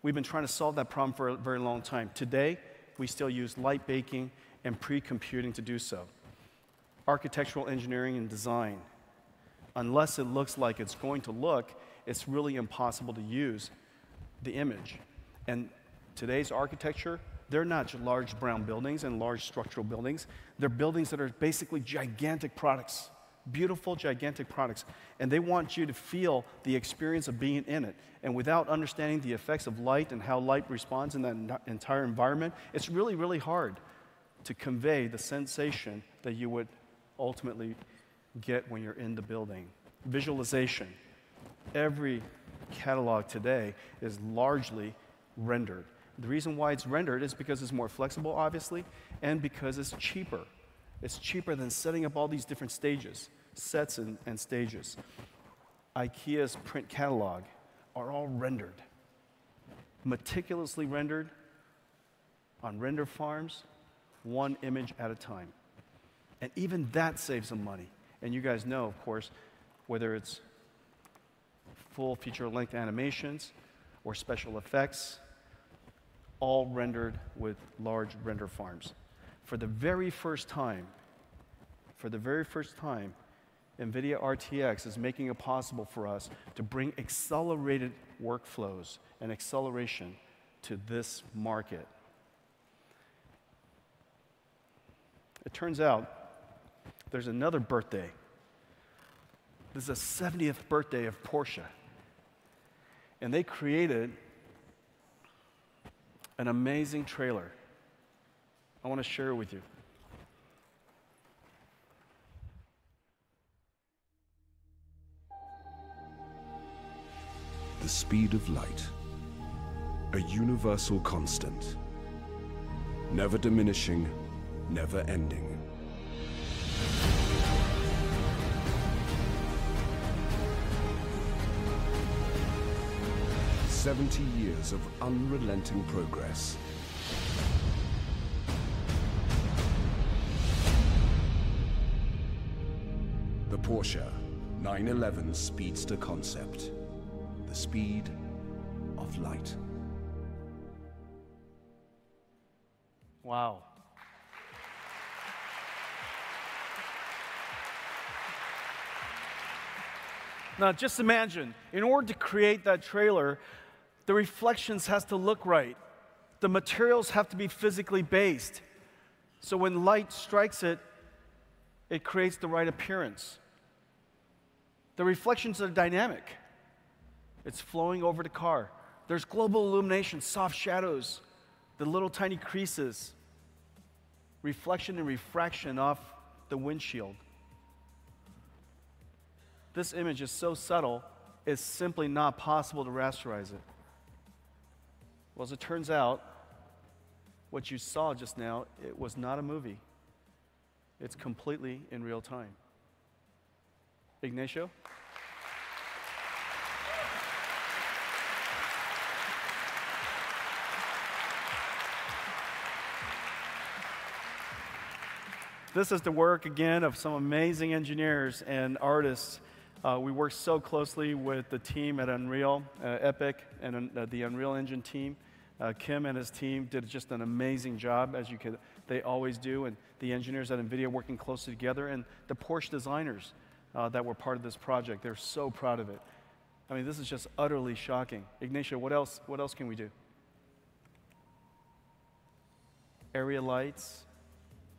We've been trying to solve that problem for a very long time. Today, we still use light baking and pre-computing to do so. Architectural engineering and design. Unless it looks like it's going to look, it's really impossible to use the image. And today's architecture, they're not large brown buildings and large structural buildings. They're buildings that are basically gigantic products, beautiful, gigantic products. And they want you to feel the experience of being in it. And without understanding the effects of light and how light responds in that entire environment, it's really, really hard to convey the sensation that you would ultimately get when you're in the building. Visualization. Every catalog today is largely rendered. The reason why it's rendered is because it's more flexible, obviously, and because it's cheaper. It's cheaper than setting up all these different stages, sets and stages. IKEA's print catalog are all rendered, meticulously rendered on render farms, one image at a time. And even that saves them money. And you guys know, of course, whether it's full feature-length animations or special effects, all rendered with large render farms. For the very first time, NVIDIA RTX is making it possible for us to bring accelerated workflows and acceleration to this market. It turns out there's another birthday. This is the 70th birthday of Porsche. And they created an amazing trailer. I want to share it with you. The speed of light, a universal constant, never diminishing, never ending. "70 years of unrelenting progress. The Porsche 911 Speedster concept. The speed of light." Wow. Now, just imagine, in order to create that trailer, the reflections has to look right. The materials have to be physically based. So when light strikes it, it creates the right appearance. The reflections are dynamic. It's flowing over the car. There's global illumination, soft shadows, the little tiny creases, reflection and refraction off the windshield. This image is so subtle, it's simply not possible to rasterize it. Well, as it turns out, what you saw just now, it was not a movie. It's completely in real time. Ignacio? This is the work, again, of some amazing engineers and artists. We work so closely with the team at Unreal, Epic, and the Unreal Engine team. Kim and his team did just an amazing job, as they always do, and the engineers at NVIDIA working closely together, and the Porsche designers that were part of this project. They're so proud of it. I mean, this is just utterly shocking. Ignacio, what else can we do? Area lights,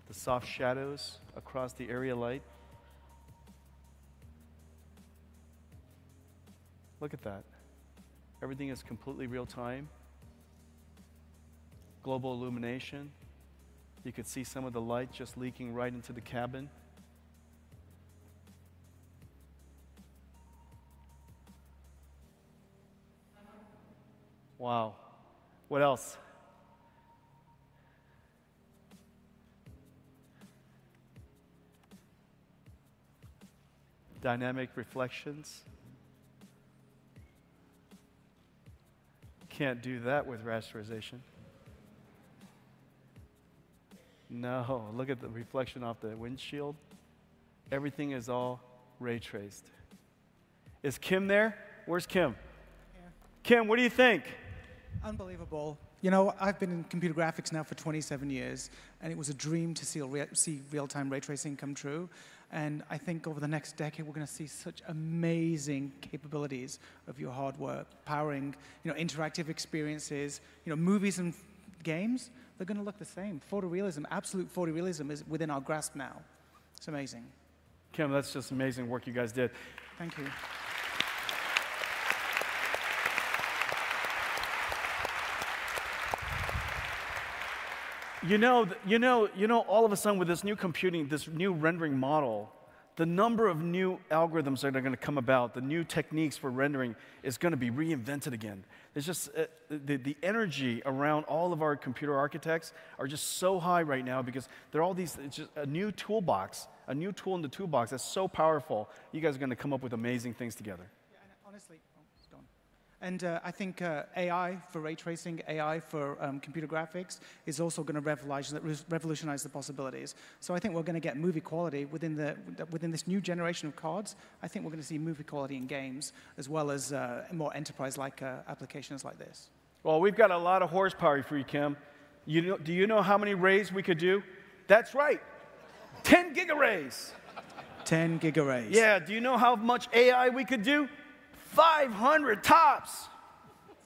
the soft shadows across the area light. Look at that. Everything is completely real time. Global illumination. You could see some of the light just leaking right into the cabin. Wow. What else? Dynamic reflections. Can't do that with rasterization. No, look at the reflection off the windshield. Everything is all ray traced. Is Kim there? Where's Kim? Yeah. Kim, what do you think? Unbelievable. You know, I've been in computer graphics now for 27 years, and it was a dream to see real-time ray tracing come true. And I think over the next decade, we're going to see such amazing capabilities of your hardware, powering, interactive experiences, movies and games. They're going to look the same. Photorealism, absolute photorealism is within our grasp now. It's amazing. Kim, that's just amazing work you guys did. Thank you. You know, all of a sudden with this new computing, this new rendering model, the number of new algorithms that are going to come about, the new techniques for rendering is going to be reinvented again. It's just, the energy around all of our computer architects are just so high right now because they're all these, it's just a new toolbox, a new tool in the toolbox that's so powerful. You guys are going to come up with amazing things together. Yeah, and honestly, it's gone. And I think AI for ray tracing, AI for computer graphics is also going to revolutionize the possibilities. So I think we're going to get movie quality within this new generation of cards. I think we're going to see movie quality in games as well as more enterprise-like applications like this. Well, we've got a lot of horsepower for you, Kim. Do you know how many rays we could do? That's right, 10 gigarrays. 10 gigarrays. Yeah, do you know how much AI we could do? 500 tops.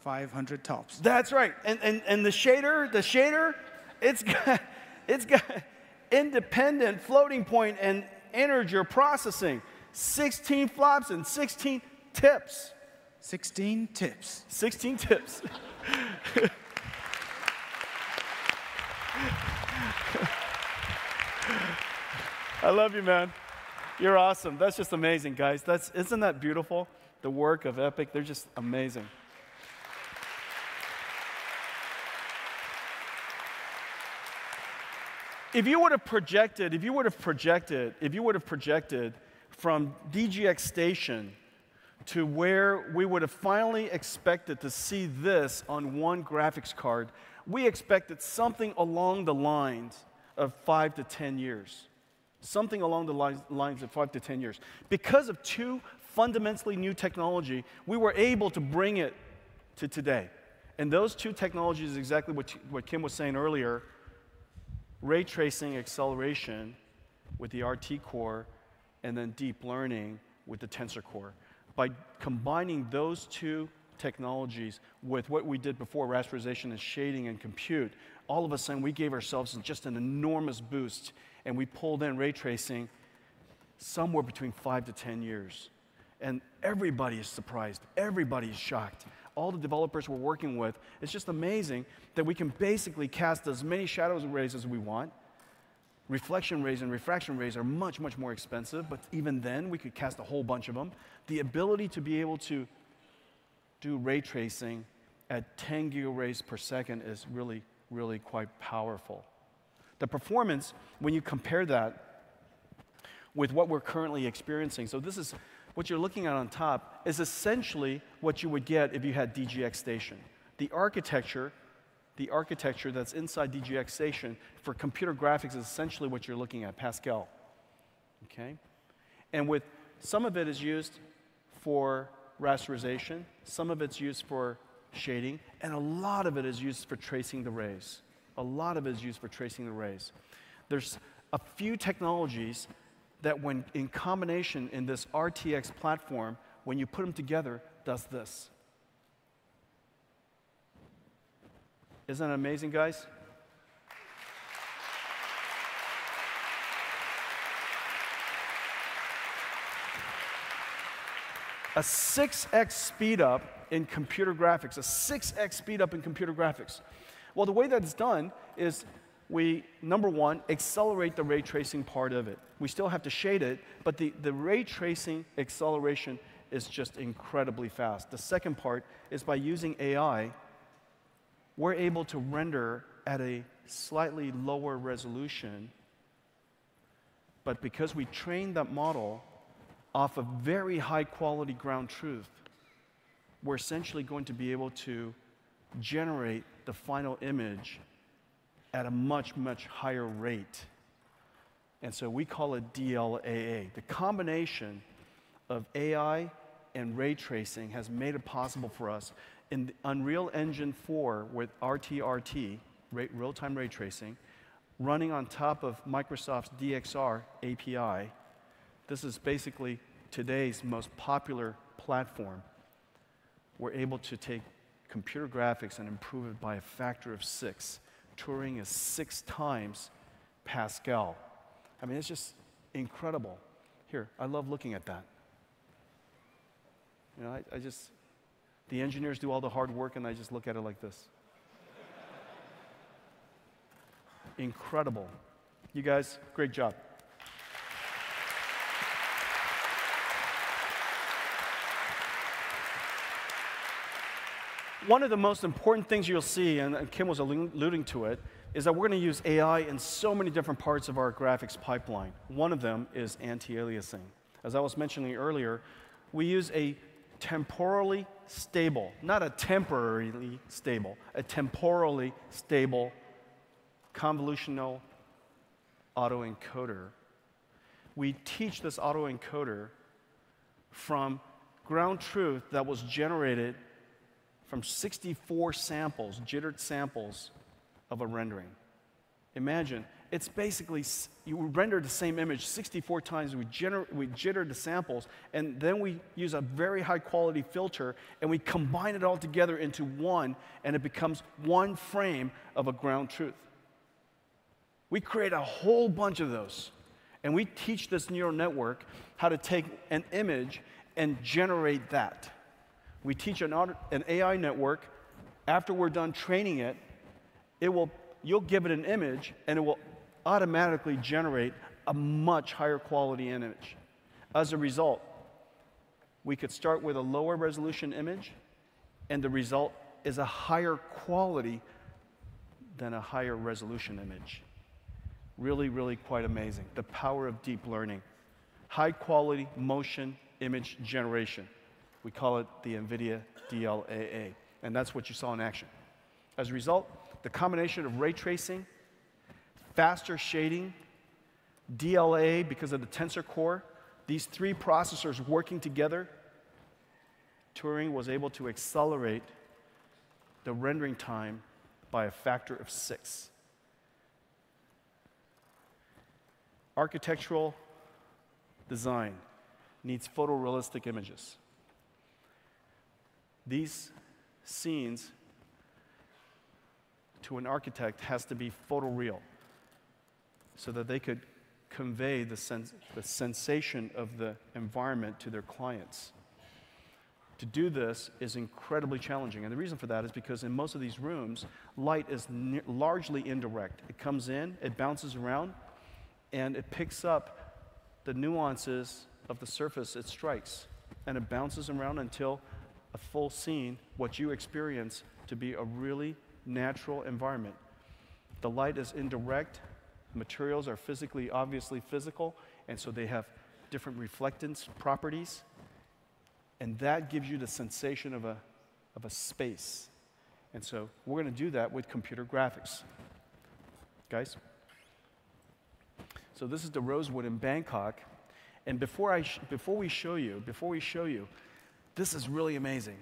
500 tops. That's right. And the shader, it's got independent floating point and integer processing. 16 flops and 16 tips. 16 tips. 16 tips. I love you, man. You're awesome. That's just amazing, guys. Isn't that beautiful? The work of Epic, they're just amazing. If you would have projected from DGX Station to where we would have finally expected to see this on one graphics card, we expected something along the lines of 5 to 10 years. Something along the lines of 5 to 10 years. Because of two fundamentally new technology, we were able to bring it to today. And those two technologies is exactly what Kim was saying earlier, ray tracing acceleration with the RT core, and then deep learning with the tensor core. By combining those two technologies with what we did before, rasterization and shading and compute, all of a sudden we gave ourselves just an enormous boost, and we pulled in ray tracing somewhere between 5 to 10 years. And everybody is surprised. Everybody is shocked. All the developers we're working with, it's just amazing that we can basically cast as many shadow rays as we want. Reflection rays and refraction rays are much, much more expensive, but even then, we could cast a whole bunch of them. The ability to be able to do ray tracing at 10 gigarays per second is really, really quite powerful. The performance, when you compare that with what we're currently experiencing, so this is what you're looking at on top, is essentially what you would get if you had DGX Station. The architecture that's inside DGX Station for computer graphics is essentially what you're looking at, Pascal. Okay? And with some of it is used for rasterization, some of it's used for shading, and a lot of it is used for tracing the rays. A lot of it is used for tracing the rays. There's a few technologies that when in combination in this RTX platform, when you put them together, does this. Isn't that amazing, guys? A 6x speed up in computer graphics, a 6x speed up in computer graphics. Well, the way that's done is we, number one, accelerate the ray tracing part of it. We still have to shade it, but the ray tracing acceleration is just incredibly fast. The second part is by using AI, we're able to render at a slightly lower resolution, but because we trained that model off of very high quality ground truth, we're essentially going to be able to generate the final image at a much, much higher rate. And so we call it DLAA. The combination of AI and ray tracing has made it possible for us in the Unreal Engine 4 with RTRT, real-time ray tracing, running on top of Microsoft's DXR API, This is basically today's most popular platform. We're able to take computer graphics and improve it by a factor of 6. Turing is 6 times Pascal. I mean, it's just incredible. Here, I love looking at that. You know, I just, the engineers do all the hard work, and I just look at it like this. Incredible. You guys, great job. One of the most important things you'll see, and Kim was alluding to it, is that we're going to use AI in so many different parts of our graphics pipeline. One of them is anti-aliasing. As I was mentioning earlier, we use a temporally stable, not a temporarily stable, a temporally stable convolutional autoencoder. We teach this autoencoder from ground truth that was generated from 64 samples, jittered samples of a rendering. Imagine, it's basically, you render the same image 64 times, we jitter the samples, and then we use a very high quality filter, and we combine it all together into one, and it becomes one frame of a ground truth. We create a whole bunch of those, and we teach this neural network how to take an image and generate that. We teach an AI network, after we're done training it, you'll give it an image, and it will automatically generate a much higher quality image. As a result, we could start with a lower resolution image, and the result is a higher quality than a higher resolution image. Really, really quite amazing. The power of deep learning. High quality motion image generation. We call it the NVIDIA DLAA, and that's what you saw in action. As a result, the combination of ray tracing, faster shading, DLAA because of the tensor core, these 3 processors working together, Turing was able to accelerate the rendering time by a factor of 6. Architectural design needs photorealistic images. These scenes, to an architect, has to be photoreal so that they could convey the sensation of the environment to their clients. To do this is incredibly challenging, and the reason for that is because in most of these rooms, light is largely indirect. It comes in, it bounces around, and it picks up the nuances of the surface it strikes, and it bounces around until a full scene, what you experience to be a really natural environment. The light is indirect, materials are physically, obviously physical, and so they have different reflectance properties, and that gives you the sensation of a space. And so we're going to do that with computer graphics. Guys? So this is the Rosewood in Bangkok, and before we show you, this is really amazing.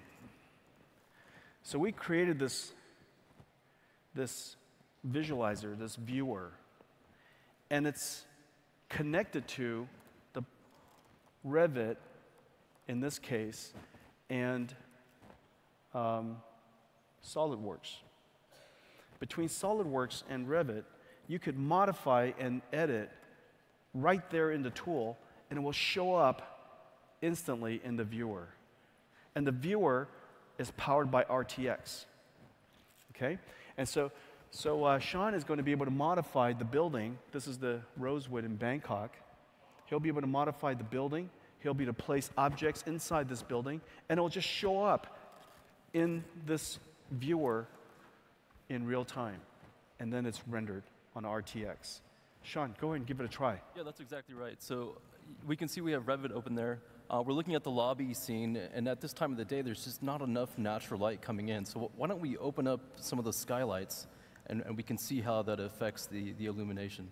So we created this visualizer, this viewer, and it's connected to the Revit, in this case, and SolidWorks. Between SolidWorks and Revit, you could modify and edit right there in the tool, and it will show up instantly in the viewer. And the viewer is powered by RTX. Okay? And so Sean is going to be able to modify the building. This is the Rosewood in Bangkok. He'll be able to modify the building. He'll be able to place objects inside this building, and it will just show up in this viewer in real time. And then it's rendered on RTX. Sean, go ahead and give it a try. Yeah, that's exactly right. So we can see we have Revit open there. We're looking at the lobby scene, and at this time of the day, there's just not enough natural light coming in. So why don't we open up some of the skylights, and we can see how that affects the illumination.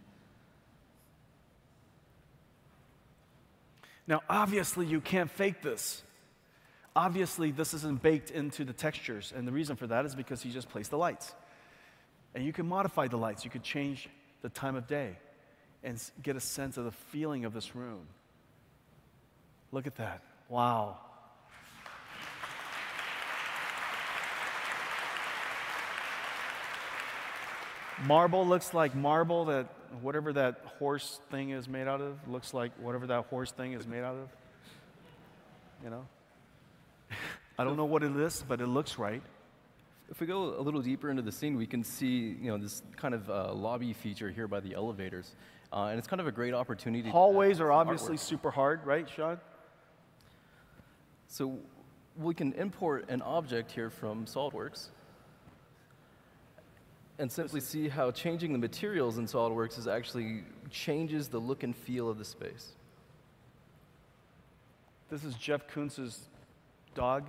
Now, obviously, you can't fake this. Obviously, this isn't baked into the textures, and the reason for that is because you just place the lights. And you can modify the lights. You could change the time of day and get a sense of the feeling of this room. Look at that. Wow. Marble looks like marble, that whatever that horse thing is made out of looks like whatever that horse thing is made out of. You know? I don't know what it is, but it looks right. If we go a little deeper into the scene, we can see, this kind of lobby feature here by the elevators. And it's kind of a great opportunity. Hallways are obviously super hard, right, Sean? So we can import an object here from SOLIDWORKS and simply see how changing the materials in SOLIDWORKS is actually changes the look and feel of the space. This is Jeff Koontz's dog,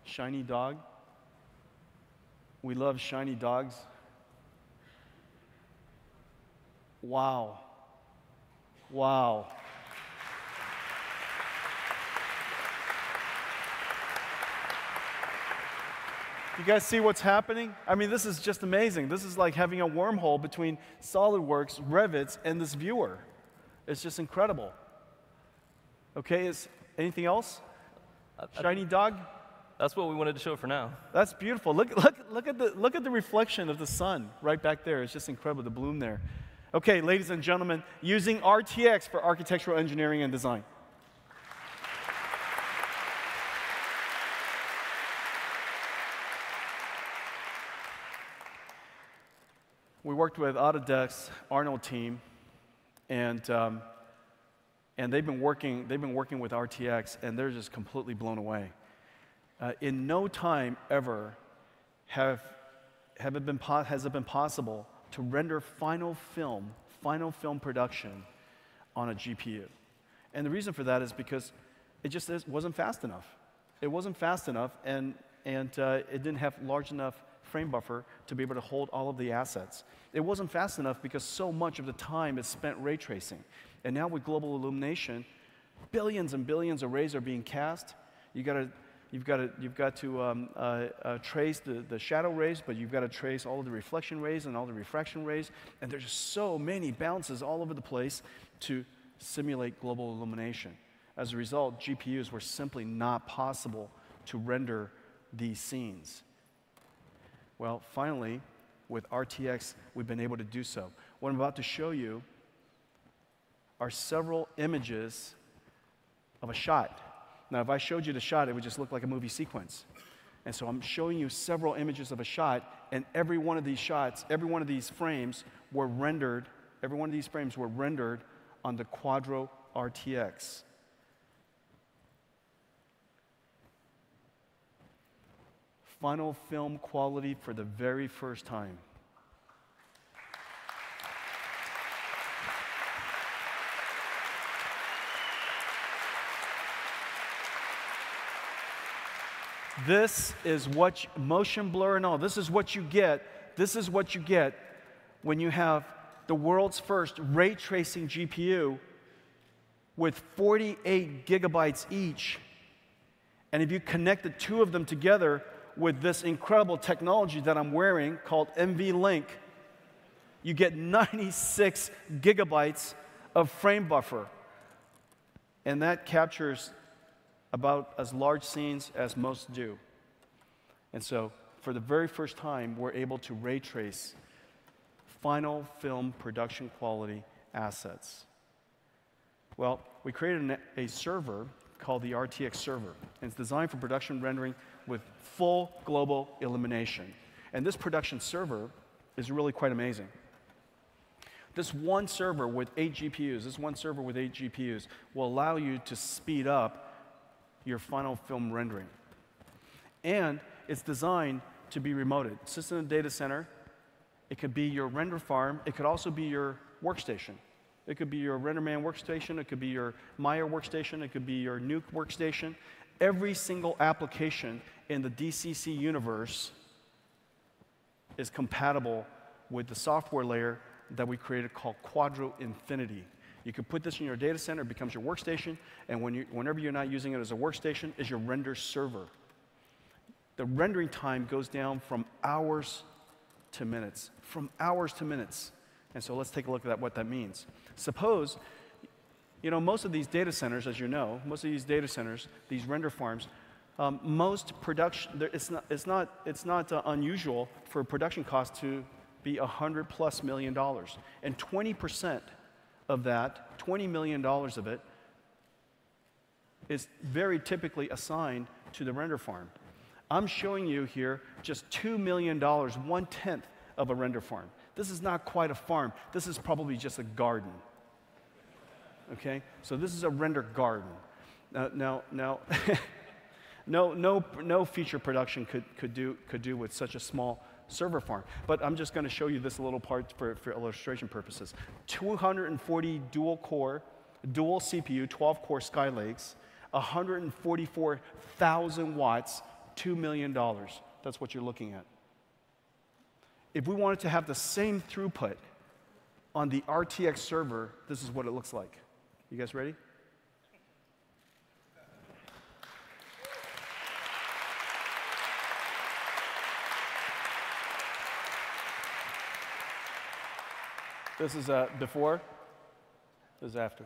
shiny dog. We love shiny dogs. Wow. Wow. You guys see what's happening? I mean, this is just amazing. This is like having a wormhole between SolidWorks, Revit, and this viewer. It's just incredible. Okay, is anything else? Shiny dog? That's what we wanted to show for now. That's beautiful. Look at the reflection of the sun right back there. It's just incredible, the bloom there. Okay, ladies and gentlemen, using RTX for architectural engineering and design. We worked with Autodesk's Arnold team, and they've been working with RTX, and they're just completely blown away. In no time ever has it been possible to render final film production on a GPU. And the reason for that is because it just wasn't fast enough. It wasn't fast enough, and it didn't have large enough frame buffer to be able to hold all of the assets. It wasn't fast enough because so much of the time is spent ray tracing. And now with global illumination, billions and billions of rays are being cast. You've got to trace the shadow rays, but you've got to trace all of the reflection rays and all the refraction rays. And there's just so many bounces all over the place to simulate global illumination. As a result, GPUs were simply not possible to render these scenes. Well, finally, with RTX, we've been able to do so. What I'm about to show you are several images of a shot. Now, if I showed you the shot, it would just look like a movie sequence. And so I'm showing you several images of a shot, and every one of these shots, every one of these frames were rendered on the Quadro RTX. Final film quality for the very first time. This is what motion blur and all. This is what you get. This is what you get when you have the world's first ray tracing GPU with 48 gigabytes each. And if you connect the two of them together with this incredible technology that I'm wearing called NVLink, you get 96 gigabytes of frame buffer. And that captures about as large scenes as most do. And so, for the very first time, we're able to ray trace final film production quality assets. Well, we created a server called the RTX server, and it's designed for production rendering with full global illumination. And this production server is really quite amazing. This one server with 8 GPUs, will allow you to speed up your final film rendering. And it's designed to be remoted. It sits in a data center. It could be your render farm. It could also be your workstation. It could be your RenderMan workstation. It could be your Maya workstation. It could be your Nuke workstation. Every single application in the DCC universe is compatible with the software layer that we created called Quadro Infinity. You can put this in your data center, it becomes your workstation, and whenever you're not using it as a workstation, is your render server. The rendering time goes down from hours to minutes. And so let's take a look at what that means. Suppose You know, most of these data centers, as you know, most of these data centers, these render farms, most production, it's not unusual for production costs to be $100+ million. And 20% of that, $20 million of it, is very typically assigned to the render farm. I'm showing you here just $2 million, 1/10 of a render farm. This is not quite a farm. This is probably just a garden. Okay? So this is a render garden. Now, no feature production could do with such a small server farm. But I'm just going to show you this little part for illustration purposes. 240 dual CPU, 12-core Skylakes, 144,000 watts, $2 million. That's what you're looking at. If we wanted to have the same throughput on the RTX server, this is what it looks like. You guys ready? This is before. This is after.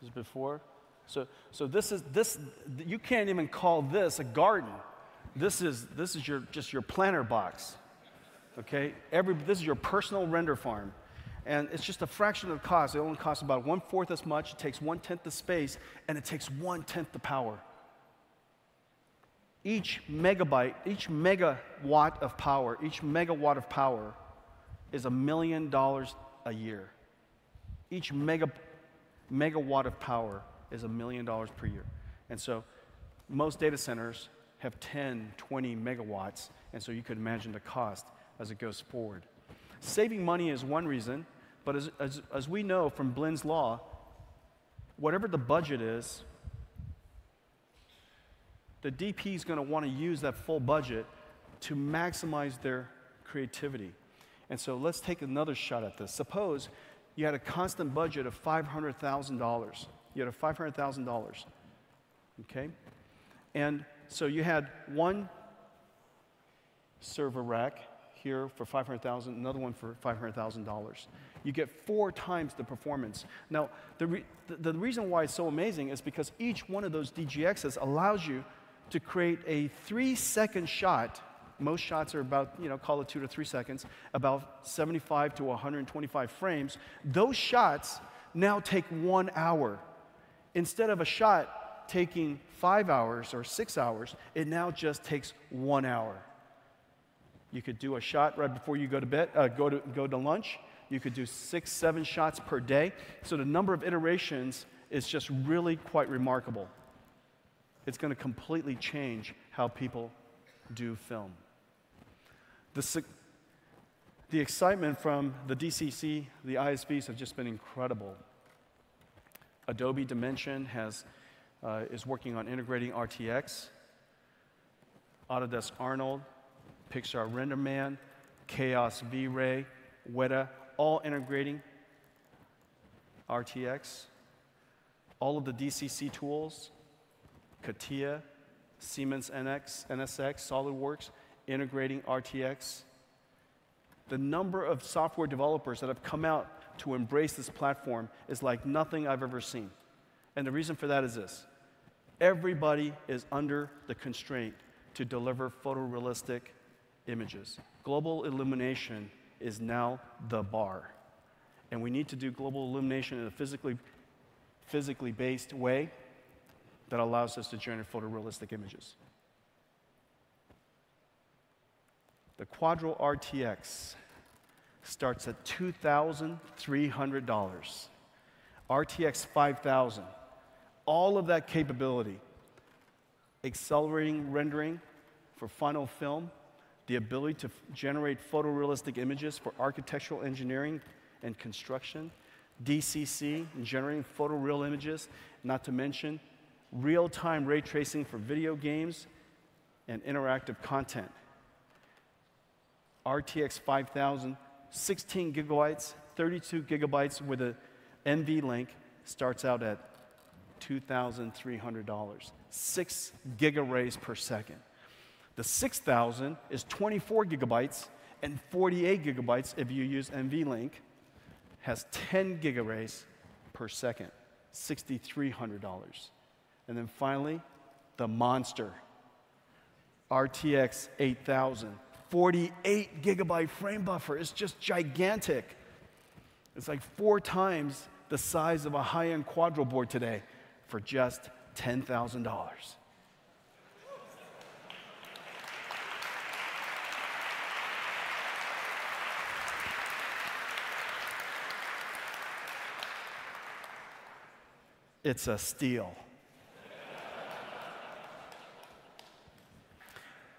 This is before. So this is you can't even call this a garden. This is just your planter box. Okay? This is your personal render farm. And it's just a fraction of the cost. It only costs about 1/4 as much. It takes 1/10 the space, and it takes 1/10 the power. Each megabyte, each megawatt of power, is $1 million a year. Each megawatt of power is $1 million per year. And so most data centers have 10, 20 megawatts, and so you could imagine the cost as it goes forward. Saving money is one reason, but as we know from Blind's law, whatever the budget is, the DP is going to want to use that full budget to maximize their creativity. And so let's take another shot at this. Suppose you had a constant budget of $500,000. You had a $500,000, okay? And so you had one server rack here for $500,000, another one for $500,000. You get 4 times the performance. Now, the reason why it's so amazing is because each one of those DGXs allows you to create a 3-second shot. Most shots are about, call it 2 to 3 seconds, about 75 to 125 frames. Those shots now take 1 hour. Instead of a shot taking 5 hours or 6 hours, it now just takes 1 hour. You could do a shot right before you go to bed, go to lunch. You could do 6, 7 shots per day. So the number of iterations is just really quite remarkable. It's going to completely change how people do film. The excitement from the DCC, the ISVs have just been incredible. Adobe Dimension is working on integrating RTX. Autodesk Arnold, Pixar RenderMan, Chaos V-Ray, Weta, all integrating RTX. All of the DCC tools, CATIA, Siemens NSX, SolidWorks, integrating RTX. The number of software developers that have come out to embrace this platform is like nothing I've ever seen. And the reason for that is this. Everybody is under the constraint to deliver photorealistic images. Global illumination is now the bar. And we need to do global illumination in a physically based way that allows us to generate photorealistic images. The Quadro RTX starts at $2,300. RTX 5000, all of that capability, accelerating rendering for final film, the ability to generate photorealistic images for architectural engineering and construction, DCC, generating photoreal images, not to mention real-time ray tracing for video games and interactive content. RTX 5000, 16 gigabytes, 32 gigabytes with a NVLink starts out at $2,300, 6 gigaраys per second. The 6000 is 24 gigabytes and 48 gigabytes if you use NVLink, has 10 gigaраys per second. $6,300. And then finally, the monster, RTX 8000, 48 gigabyte frame buffer. It's just gigantic. It's like 4 times the size of a high-end Quadro board today for just $10,000. It's a steal.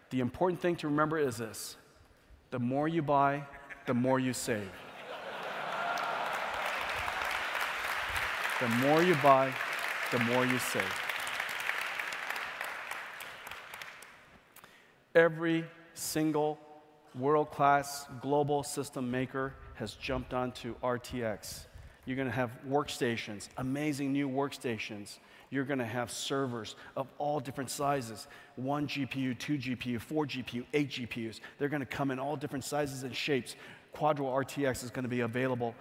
The important thing to remember is this: the more you buy, the more you save. The more you buy, the more you save. Every single world-class global system maker has jumped onto RTX. You're going to have workstations, amazing new workstations. You're going to have servers of all different sizes, 1 GPU, 2 GPU, 4 GPU, 8 GPUs. They're going to come in all different sizes and shapes. Quadro RTX is going to be available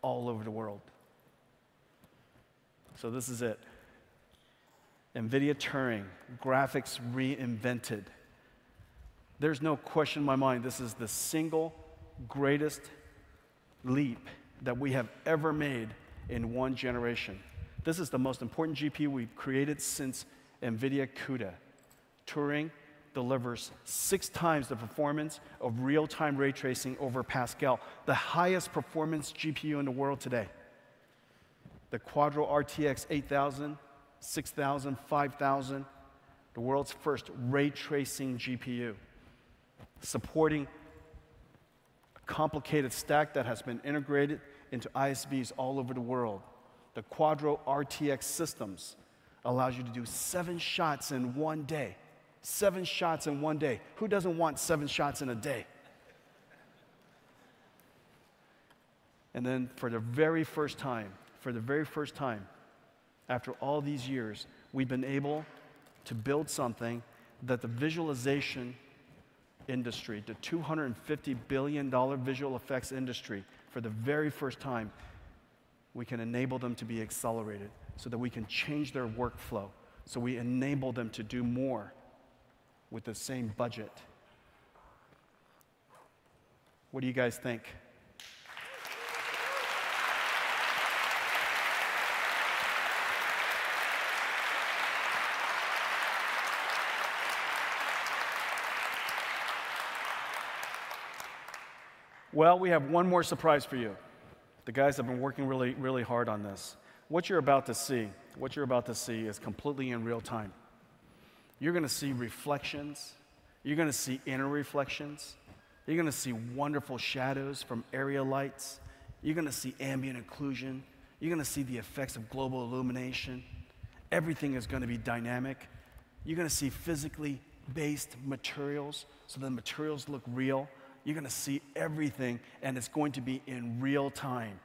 all over the world. So this is it. NVIDIA Turing, graphics reinvented. There's no question in my mind, this is the single greatest leap that we have ever made in one generation. This is the most important GPU we've created since NVIDIA CUDA. Turing delivers 6 times the performance of real-time ray tracing over Pascal, the highest performance GPU in the world today. The Quadro RTX 8000, 6000, 5000, the world's first ray tracing GPU, supporting a complicated stack that has been integrated into ISVs all over the world. The Quadro RTX systems allows you to do 7 shots in one day. 7 shots in one day. Who doesn't want 7 shots in a day? And then for the very first time, after all these years, we've been able to build something that the visualization industry, the $250 billion visual effects industry, for the very first time, we can enable them to be accelerated so that we can change their workflow, so we enable them to do more with the same budget. What do you guys think? Well, we have one more surprise for you. The guys have been working really, really hard on this. What you're about to see is completely in real time. You're going to see reflections. You're going to see inner reflections. You're going to see wonderful shadows from area lights. You're going to see ambient occlusion. You're going to see the effects of global illumination. Everything is going to be dynamic. You're going to see physically based materials, so the materials look real. You're going to see everything, and it's going to be in real time.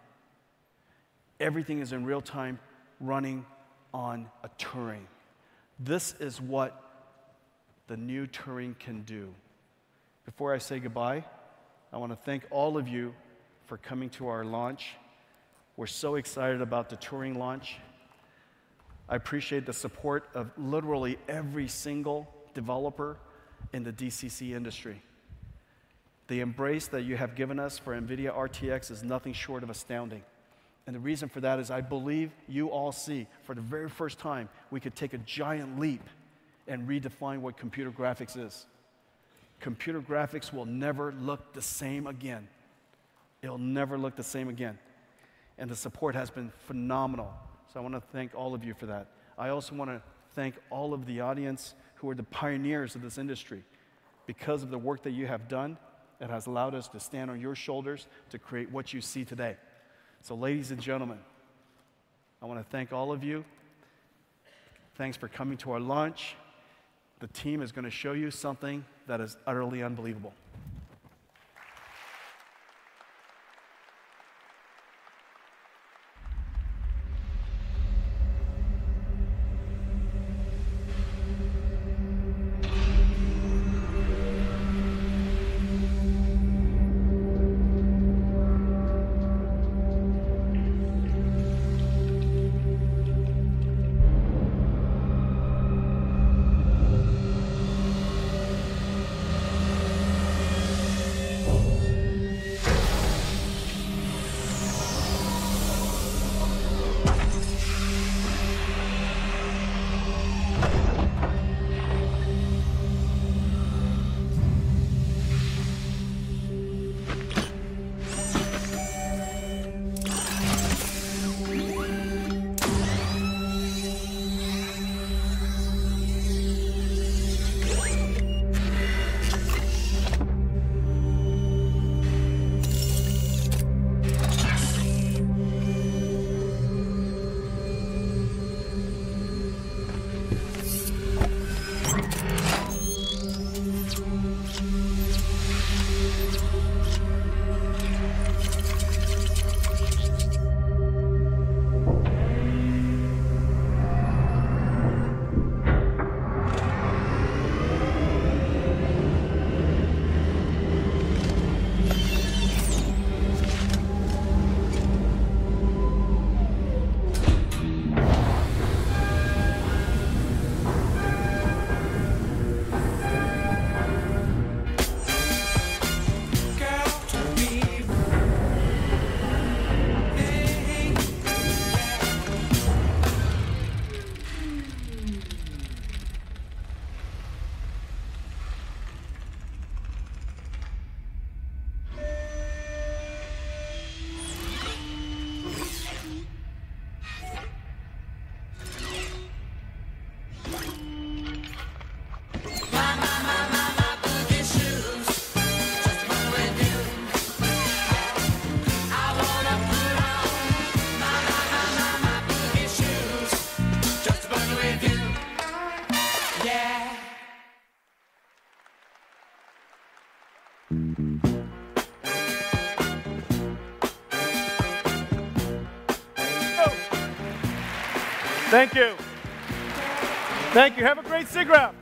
Everything is in real time, running on a Turing. This is what the new Turing can do. Before I say goodbye, I want to thank all of you for coming to our launch. We're so excited about the Turing launch. I appreciate the support of literally every single developer in the DCC industry. The embrace that you have given us for NVIDIA RTX is nothing short of astounding. And the reason for that is I believe you all see, for the very first time, we could take a giant leap and redefine what computer graphics is. Computer graphics will never look the same again. It'll never look the same again. And the support has been phenomenal. So I want to thank all of you for that. I also want to thank all of the audience who are the pioneers of this industry. Because of the work that you have done, it has allowed us to stand on your shoulders to create what you see today. So ladies and gentlemen, I want to thank all of you. Thanks for coming to our launch. The team is going to show you something that is utterly unbelievable. Thank you. Thank you. Have a great SIGGRAPH.